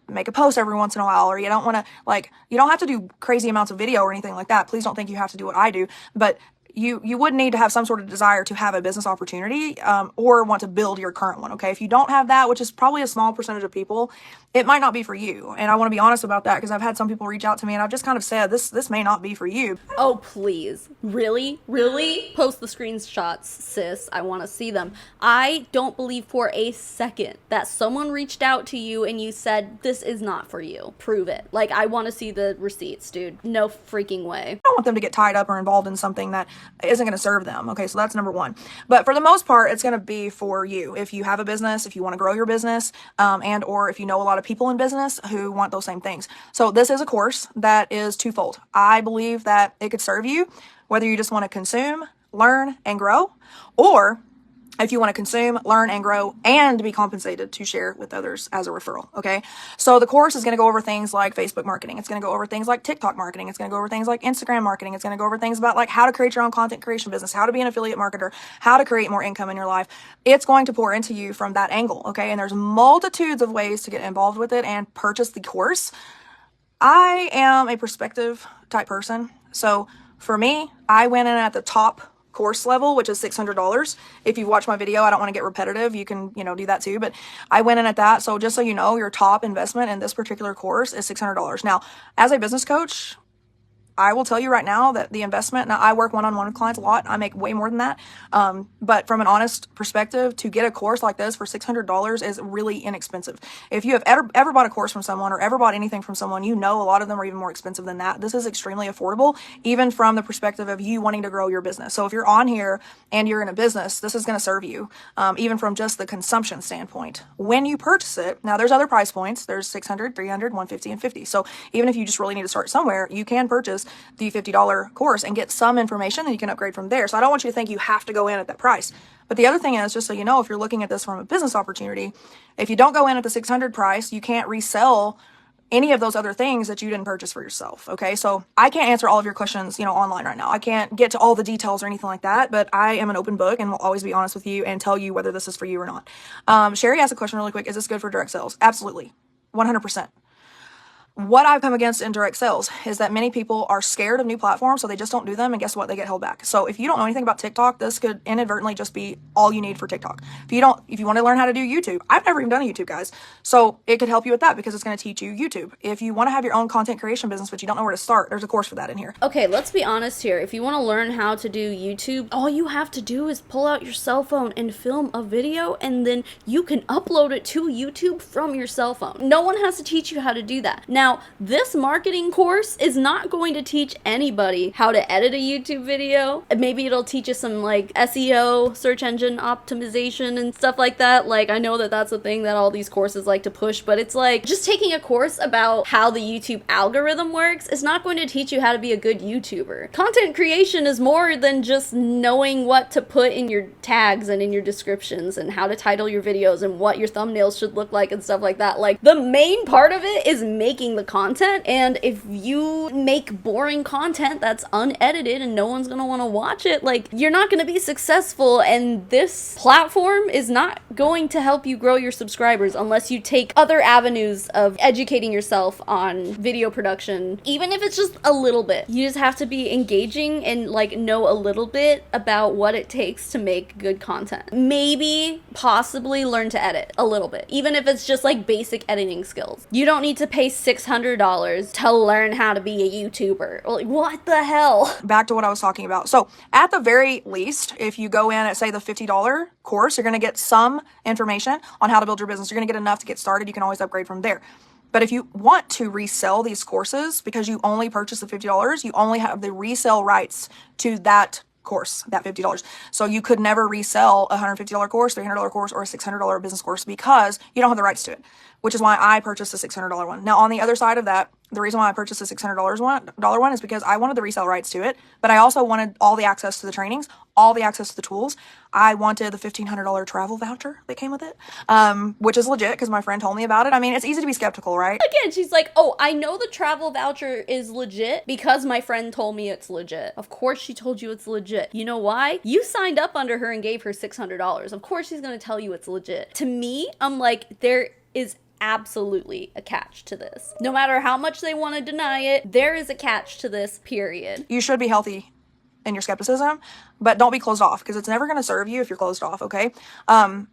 make a post every once in a while, or you don't want to you don't have to do crazy amounts of video or anything like that. Please don't think you have to do what I do, but you would need to have some sort of desire to have a business opportunity or want to build your current one. Okay. If you don't have that, which is probably a small percentage of people, it might not be for you. And I want to be honest about that because I've had some people reach out to me and I've just kind of said, this may not be for you. Oh, please. Really? Really? Post the screenshots, sis. I want to see them. I don't believe for a second that someone reached out to you and you said, this is not for you. Prove it. Like, I want to see the receipts, dude. No freaking way. I don't want them to get tied up or involved in something that isn't going to serve them. Okay, so that's number one. But for the most part, it's going to be for you. If you have a business, if you want to grow your business, and or if you know a lot of people in business who want those same things. So this is a course that is twofold. I believe that it could serve you, whether you just want to consume, learn, and grow, or if you want to consume, learn, and grow, and be compensated to share with others as a referral, okay? So the course is going to go over things like Facebook marketing. It's going to go over things like TikTok marketing. It's going to go over things like Instagram marketing. It's going to go over things about like how to create your own content creation business, how to be an affiliate marketer, how to create more income in your life. It's going to pour into you from that angle, okay? And there's multitudes of ways to get involved with it and purchase the course. I am a perspective type person. So for me, I went in at the top course level, which is $600. If you've watched my video, I don't want to get repetitive. You can, do that too, but I went in at that. So just so you know, your top investment in this particular course is $600. Now, as a business coach, I will tell you right now that the investment, now I work one-on-one with clients a lot. I make way more than that. But from an honest perspective, to get a course like this for $600 is really inexpensive. If you have ever bought a course from someone or ever bought anything from someone, you know a lot of them are even more expensive than that. This is extremely affordable, even from the perspective of you wanting to grow your business. So if you're on here and you're in a business, this is going to serve you, even from just the consumption standpoint. When you purchase it, now there's other price points. There's 600, 300, 150, and 50. So even if you just really need to start somewhere, you can purchase the $50 course and get some information, and you can upgrade from there. So I don't want you to think you have to go in at that price. But the other thing is, just so you know, if you're looking at this from a business opportunity, if you don't go in at the 600 price, you can't resell any of those other things that you didn't purchase for yourself. Okay. So I can't answer all of your questions, online right now. I can't get to all the details or anything like that, but I am an open book and will always be honest with you and tell you whether this is for you or not. Sherry asked a question really quick. Is this good for direct sales? Absolutely. 100%. What I've come against in direct sales is that many people are scared of new platforms, so they just don't do them, and guess what? They get held back. So if you don't know anything about TikTok, this could inadvertently just be all you need for TikTok. If you want to learn how to do YouTube, I've never even done a YouTube, guys. So it could help you with that because it's going to teach you YouTube. If you want to have your own content creation business, but you don't know where to start, there's a course for that in here. Okay, let's be honest here. If you want to learn how to do YouTube, all you have to do is pull out your cell phone and film a video, and then you can upload it to YouTube from your cell phone. No one has to teach you how to do that. Now, this marketing course is not going to teach anybody how to edit a YouTube video. Maybe it'll teach you some like SEO, search engine optimization and stuff like that. Like, I know that that's a thing that all these courses like to push, but it's like just taking a course about how the YouTube algorithm works is not going to teach you how to be a good YouTuber. Content creation is more than just knowing what to put in your tags and in your descriptions and how to title your videos and what your thumbnails should look like and stuff like that. Like, the main part of it is making the content. And if you make boring content that's unedited and no one's gonna want to watch it, like, you're not gonna be successful, and this platform is not going to help you grow your subscribers unless you take other avenues of educating yourself on video production, even if it's just a little bit. You just have to be engaging and like know a little bit about what it takes to make good content. Maybe possibly learn to edit a little bit, even if it's just like basic editing skills. You don't need to pay $600 to learn how to be a YouTuber. Like, what the hell? Back to what I was talking about. So at the very least, if you go in at, say, the $50 course, you're going to get some information on how to build your business. You're going to get enough to get started. You can always upgrade from there. But if you want to resell these courses, because you only purchased the $50, you only have the resale rights to that course, that $50. So you could never resell a $150 course, $300 course, or a $600 business course because you don't have the rights to it, which is why I purchased the $600 one. Now, on the other side of that, the reason why I purchased the $600 one is because I wanted the resale rights to it, but I also wanted all the access to the trainings, all the access to the tools. I wanted the $1,500 travel voucher that came with it, which is legit because my friend told me about it. I mean, it's easy to be skeptical, right? Again, she's like, oh, I know the travel voucher is legit because my friend told me it's legit. Of course she told you it's legit. You know why? You signed up under her and gave her $600. Of course she's going to tell you it's legit. To me, I'm like, there is absolutely a catch to this. No matter how much they want to deny it, there is a catch to this, period. You should be healthy in your skepticism, but don't be closed off because it's never going to serve you if you're closed off, okay?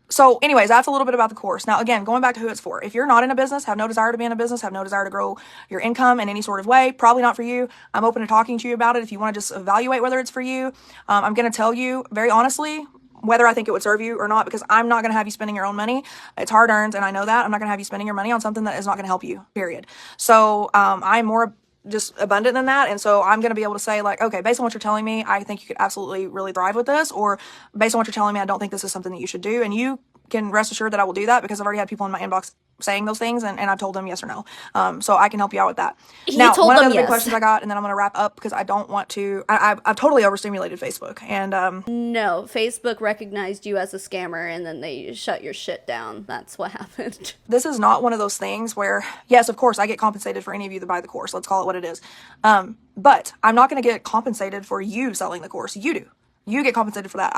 So anyways, that's a little bit about the course. Now, again, going back to who it's for. If you're not in a business, have no desire to be in a business, have no desire to grow your income in any sort of way, probably not for you. I'm open to talking to you about it if you want to just evaluate whether it's for you. I'm going to tell you very honestly whether I think it would serve you or not, because I'm not going to have you spending your own money. It's hard earned, and I know that. I'm not going to have you spending your money on something that is not going to help you, period. So I'm more just abundant than that, and so I'm going to be able to say, like, okay, based on what you're telling me, I think you could absolutely really thrive with this, or based on what you're telling me, I don't think this is something that you should do, and you can rest assured that I will do that because I've already had people in my inbox saying those things, and I've told them yes or no. So I can help you out with that. Now, one of the other big questions I got, and then I'm going to wrap up because I don't want to, I've totally overstimulated Facebook. And no, Facebook recognized you as a scammer and then they shut your shit down. That's what happened. This is not one of those things where, yes, of course, I get compensated for any of you that buy the course. Let's call it what it is. But I'm not going to get compensated for you selling the course. You do. You get compensated for that.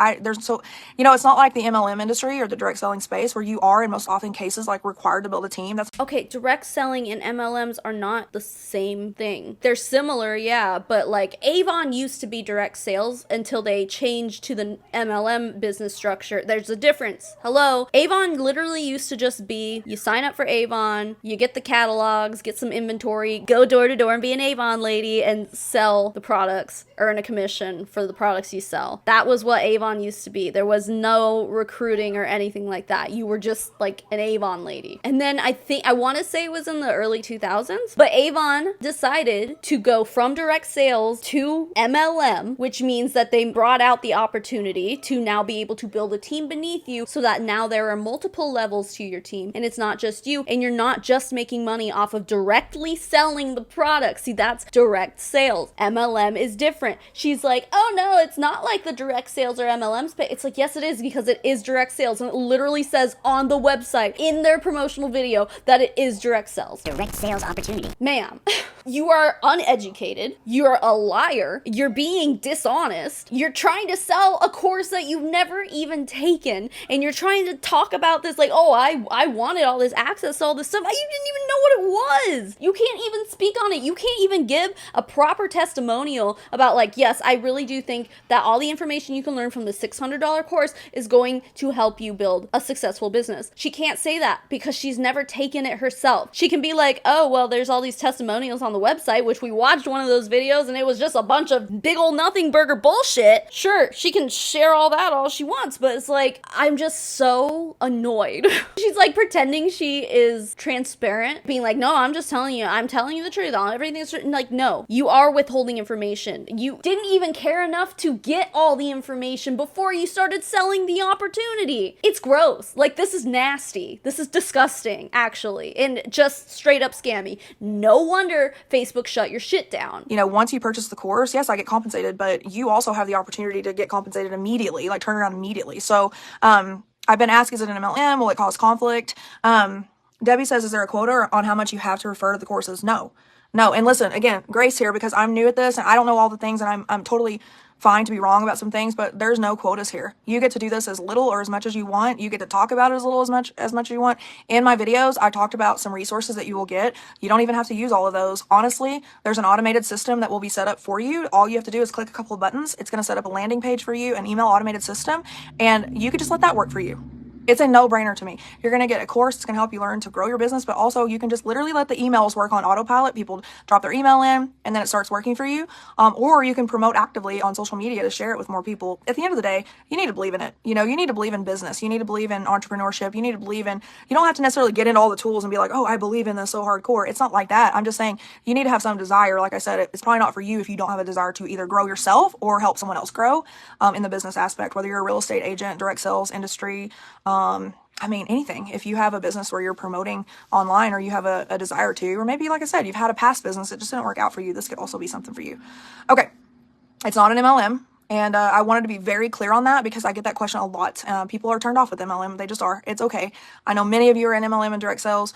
It's not like the MLM industry or the direct selling space where you are in most often cases like required to build a team. That's okay. Direct selling and MLMs are not the same thing. They're similar, yeah, but like Avon used to be direct sales until they changed to the MLM business structure. There's a difference. Hello. Avon literally used to just be, you sign up for Avon, you get the catalogs, get some inventory, go door to door and be an Avon lady and sell the products, earn a commission for the products you sell. That was what Avon used to be. There was no recruiting or anything like that. You were just like an Avon lady. And then I want to say it was in the early 2000s, but Avon decided to go from direct sales to MLM, which means that they brought out the opportunity to now be able to build a team beneath you so that now there are multiple levels to your team and it's not just you, and you're not just making money off of directly selling the product. See, that's direct sales. MLM is different. She's like, oh no, it's not like the direct sales or MLMs, but it's like, yes it is, because it is direct sales, and it literally says on the website in their promotional video that it is direct sales. Direct sales opportunity. Ma'am, you are uneducated, you're a liar, you're being dishonest, you're trying to sell a course that you've never even taken, and you're trying to talk about this like, oh, I wanted all this access to all this stuff. You didn't even know what it was. You can't even speak on it. You can't even give a proper testimonial about like, yes, I really do think that all the information you can learn from the $600 course is going to help you build a successful business. She can't say that because she's never taken it herself. She can be like, oh, well, there's all these testimonials on the website, which we watched one of those videos and it was just a bunch of big old nothing burger bullshit. Sure, she can share all that all she wants, but it's like, I'm just so annoyed. She's like pretending she is transparent, being like, no, I'm telling you the truth on everything's like, no, you are withholding information. You didn't even care enough to get all the information before you started selling the opportunity. It's gross. Like, this is nasty. This is disgusting, actually, and just straight up scammy. No wonder Facebook shut your shit down. Once you purchase the course, yes, I get compensated, but you also have the opportunity to get compensated immediately, like turn around immediately. So, I've been asked, is it an MLM? Will it cause conflict? Debbie says, is there a quota on how much you have to refer to the courses? No. And listen, again, Grace here, because I'm new at this and I don't know all the things, and I'm totally fine to be wrong about some things, but there's no quotas here. You get to do this as little or as much as you want. You get to talk about it as little as much as you want. In my videos, I talked about some resources that you will get. You don't even have to use all of those. Honestly, there's an automated system that will be set up for you. All you have to do is click a couple of buttons. It's going to set up a landing page for you, an email automated system, and you could just let that work for you. It's a no-brainer to me. You're going to get a course that's going to help you learn to grow your business, but also you can just literally let the emails work on autopilot. People drop their email in and then it starts working for you. Or you can promote actively on social media to share it with more people. At the end of the day, you need to believe in it. You need to believe in business. You need to believe in entrepreneurship. You need to believe in, you don't have to necessarily get into all the tools and be like, oh, I believe in this so hardcore. It's not like that. I'm just saying you need to have some desire. Like I said, it's probably not for you if you don't have a desire to either grow yourself or help someone else grow in the business aspect, whether you're a real estate agent, direct sales industry, anything. If you have a business where you're promoting online or you have a desire to, or maybe, like I said, you've had a past business that just didn't work out for you, this could also be something for you. Okay. It's not an MLM. And I wanted to be very clear on that because I get that question a lot. People are turned off with MLM. They just are. It's okay. I know many of you are in MLM and direct sales.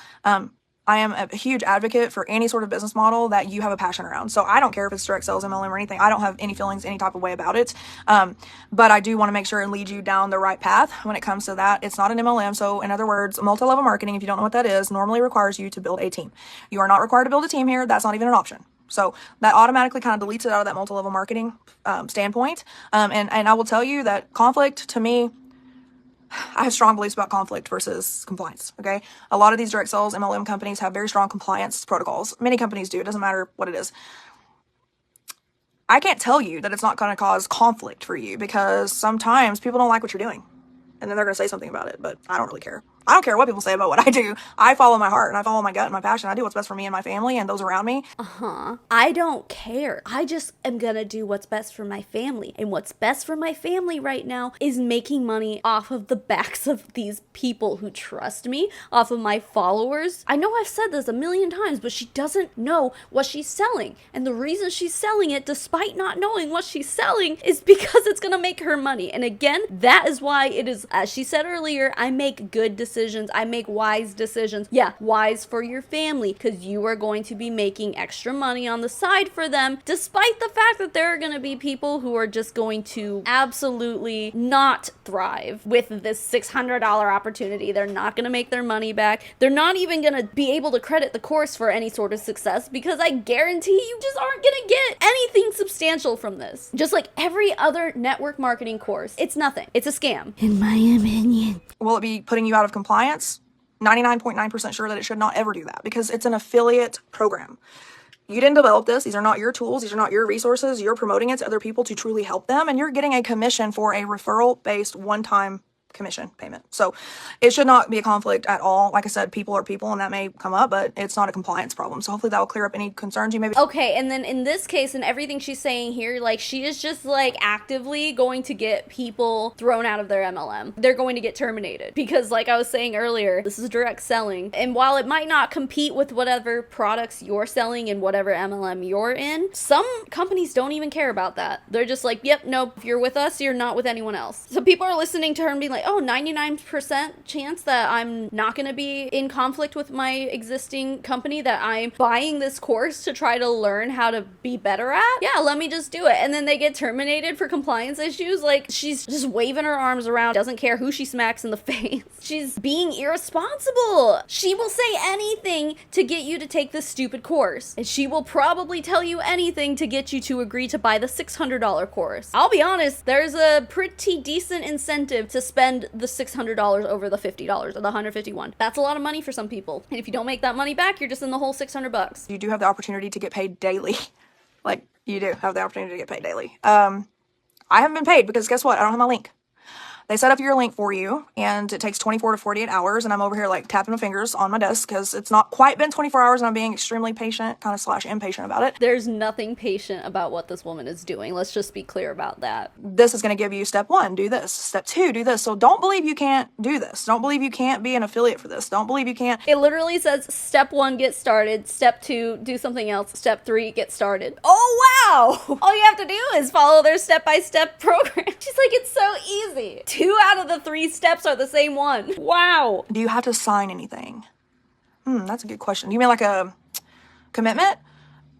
I am a huge advocate for any sort of business model that you have a passion around. So I don't care if it's direct sales, MLM, or anything. I don't have any feelings any type of way about it. But I do want to make sure and lead you down the right path when it comes to that. It's not an MLM. So in other words, multi-level marketing, if you don't know what that is, normally requires you to build a team. You are not required to build a team here. That's not even an option. So that automatically kind of deletes it out of that multi-level marketing standpoint. And I will tell you that conflict, to me, I have strong beliefs about conflict versus compliance, okay? A lot of these direct sales MLM companies have very strong compliance protocols. Many companies do. It doesn't matter what it is. I can't tell you that it's not going to cause conflict for you because sometimes people don't like what you're doing. And then they're going to say something about it, but I don't really care. I don't care what people say about what I do. I follow my heart and I follow my gut and my passion. I do what's best for me and my family and those around me. I don't care. I just am gonna do what's best for my family. And what's best for my family right now is making money off of the backs of these people who trust me, off of my followers. I know I've said this a million times, but she doesn't know what she's selling. And the reason she's selling it, despite not knowing what she's selling, is because it's gonna make her money. And again, that is why it is, as she said earlier, I make good decisions. decisions. I make wise decisions. Yeah, wise for your family, because you are going to be making extra money on the side for them, despite the fact that there are going to be people who are just going to absolutely not thrive with this $600 opportunity. They're not going to make their money back. They're not even going to be able to credit the course for any sort of success, because I guarantee you just aren't going to get anything substantial from this. Just like every other network marketing course, it's nothing. It's a scam, in my opinion. Will it be putting you out of compliance? 99.9% sure that it should not ever do that, because it's an affiliate program. You didn't develop this. These are not your tools. These are not your resources. You're promoting it to other people to truly help them, and you're getting a commission for a referral-based one-time commission payment. So it should not be a conflict at all. Like I said, people are people, and that may come up, but it's not a compliance problem. So hopefully that will clear up any concerns you may be. Okay, and then in this case and everything she's saying here, like, she is just like actively going to get people thrown out of their MLM. They're going to get terminated because, like I was saying earlier, this is direct selling. And while it might not compete with whatever products you're selling and whatever MLM you're in, some companies don't even care about that. They're just like, yep, nope, if you're with us, you're not with anyone else. So people are listening to her and being like, oh, 99% chance that I'm not going to be in conflict with my existing company, that I'm buying this course to try to learn how to be better at. Yeah, let me just do it. And then they get terminated for compliance issues. Like, she's just waving her arms around, doesn't care who she smacks in the face. She's being irresponsible. She will say anything to get you to take this stupid course. And she will probably tell you anything to get you to agree to buy the $600 course. I'll be honest, there's a pretty decent incentive to spend the $600 over the $50 or the $151. That's a lot of money for some people. And if you don't make that money back, you're just in the whole $600. You do have the opportunity to get paid daily. Like, you do have the opportunity to get paid daily. I haven't been paid because guess what? I don't have my link. They set up your link for you, and it takes 24 to 48 hours, and I'm over here, like, tapping my fingers on my desk because it's not quite been 24 hours, and I'm being extremely patient, kind of slash impatient about it. There's nothing patient about what this woman is doing. Let's just be clear about that. This is going to give you step 1, do this. Step 2, do this. So don't believe you can't do this. Don't believe you can't be an affiliate for this. Don't believe you can't. It literally says step 1, get started. Step 2, do something else. Step 3, get started. Oh, wow! All you have to do is follow their step-by-step program. She's like, it's so easy. 2 out of the 3 steps are the same one. Wow. Do you have to sign anything? That's a good question. Do you mean like a commitment?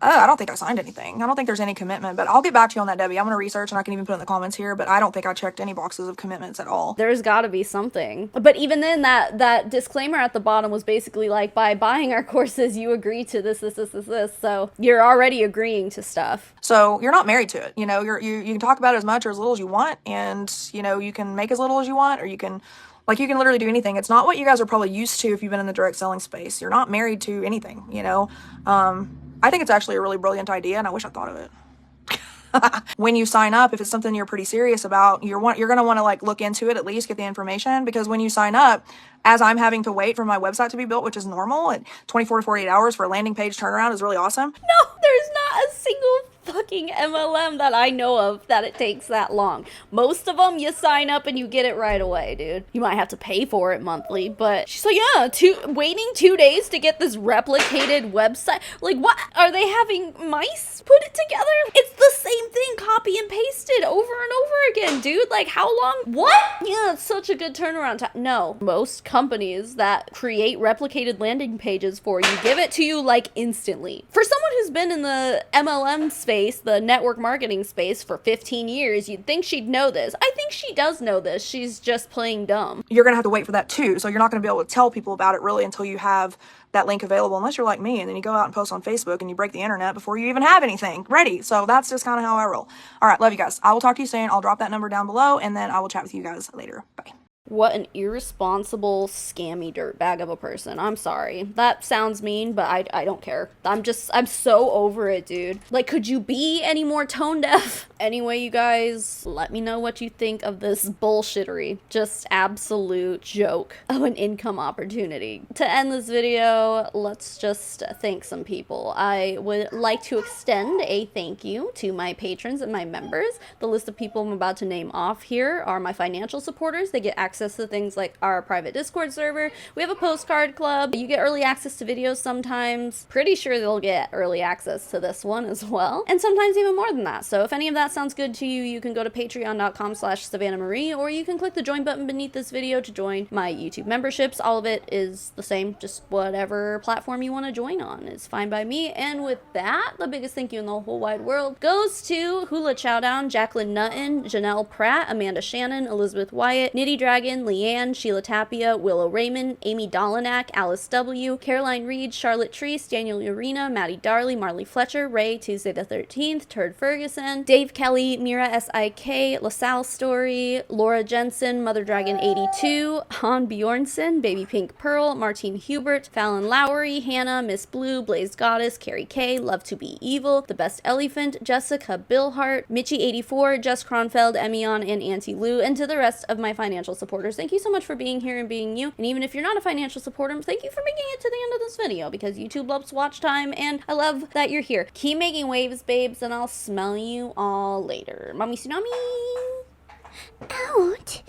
I don't think I signed anything. I don't think there's any commitment, but I'll get back to you on that, Debbie. I'm going to research, and I can even put it in the comments here, but I don't think I checked any boxes of commitments at all. There's got to be something. But even then, that disclaimer at the bottom was basically like, by buying our courses, you agree to this. So you're already agreeing to stuff. So you're not married to it. You know, you can talk about it as much or as little as you want, and, you know, you can make as little as you want, or you can... Like, you can literally do anything. It's not what you guys are probably used to if you've been in the direct selling space. You're not married to anything, you know? I think it's actually a really brilliant idea, and I wish I thought of it. When you sign up, if it's something you're pretty serious about, you're going to want to, like, look into it, at least get the information, because when you sign up, as I'm having to wait for my website to be built, which is normal, at 24 to 48 hours for a landing page turnaround is really awesome. No, there's not a single fucking MLM that I know of that it takes that long. Most of them, you sign up and you get it right away, dude. You might have to pay for it monthly, but she's like, yeah, waiting 2 days to get this replicated website. Like, what? Are they having mice put it together? It's the same thing, copy and pasted over and over again, dude. Like, how long? What? Yeah, it's such a good turnaround time. No, most companies that create replicated landing pages for you give it to you, like, instantly. For someone who's been in the MLM space, the network marketing space, for 15 years, you'd think she'd know this. I think she does know this. She's just playing dumb. You're going to have to wait for that too. So you're not going to be able to tell people about it really until you have that link available, unless you're like me, and then you go out and post on Facebook and you break the internet before you even have anything ready. So that's just kind of how I roll. All right, love you guys. I will talk to you soon. I'll drop that number down below, and then I will chat with you guys later. Bye. What an irresponsible, scammy dirtbag of a person. I'm sorry. That sounds mean, but I don't care. I'm so over it, dude. Like, could you be any more tone deaf? Anyway, you guys, let me know what you think of this bullshittery. Just absolute joke of an income opportunity. To end this video, let's just thank some people. I would like to extend a thank you to my patrons and my members. The list of people I'm about to name off here are my financial supporters. They get access access to things like our private Discord server. We have a postcard club. You get early access to videos sometimes. Pretty sure they'll get early access to this one as well. And sometimes even more than that. So if any of that sounds good to you, you can go to patreon.com/SavannahMarie, or you can click the join button beneath this video to join my YouTube memberships. All of it is the same, just whatever platform you want to join on is fine by me. And with that, the biggest thank you in the whole wide world goes to Hula Chowdown, Jacqueline Nutton, Janelle Pratt, Amanda Shannon, Elizabeth Wyatt, Nitty Dragon, Leanne, Sheila Tapia, Willow Raymond, Amy Dolinak, Alice W., Caroline Reed, Charlotte Treese, Daniel Urena, Maddie Darley, Marley Fletcher, Ray, Tuesday the 13th, Turd Ferguson, Dave Kelly, Mira S.I.K., LaSalle Story, Laura Jensen, Mother Dragon 82, Han Bjornson, Baby Pink Pearl, Martine Hubert, Fallon Lowry, Hannah, Miss Blue, Blaze Goddess, Carrie K, Love to Be Evil, The Best Elephant, Jessica Billhart, Mitchie84, Jess Kronfeld, Emion, and Auntie Lou, and to the rest of my financial supporters, thank you so much for being here and being you. And even if you're not a financial supporter, thank you for making it to the end of this video, because YouTube loves watch time, and I love that you're here. Keep making waves, babes, and I'll smell you all later. Mommy tsunami! Out!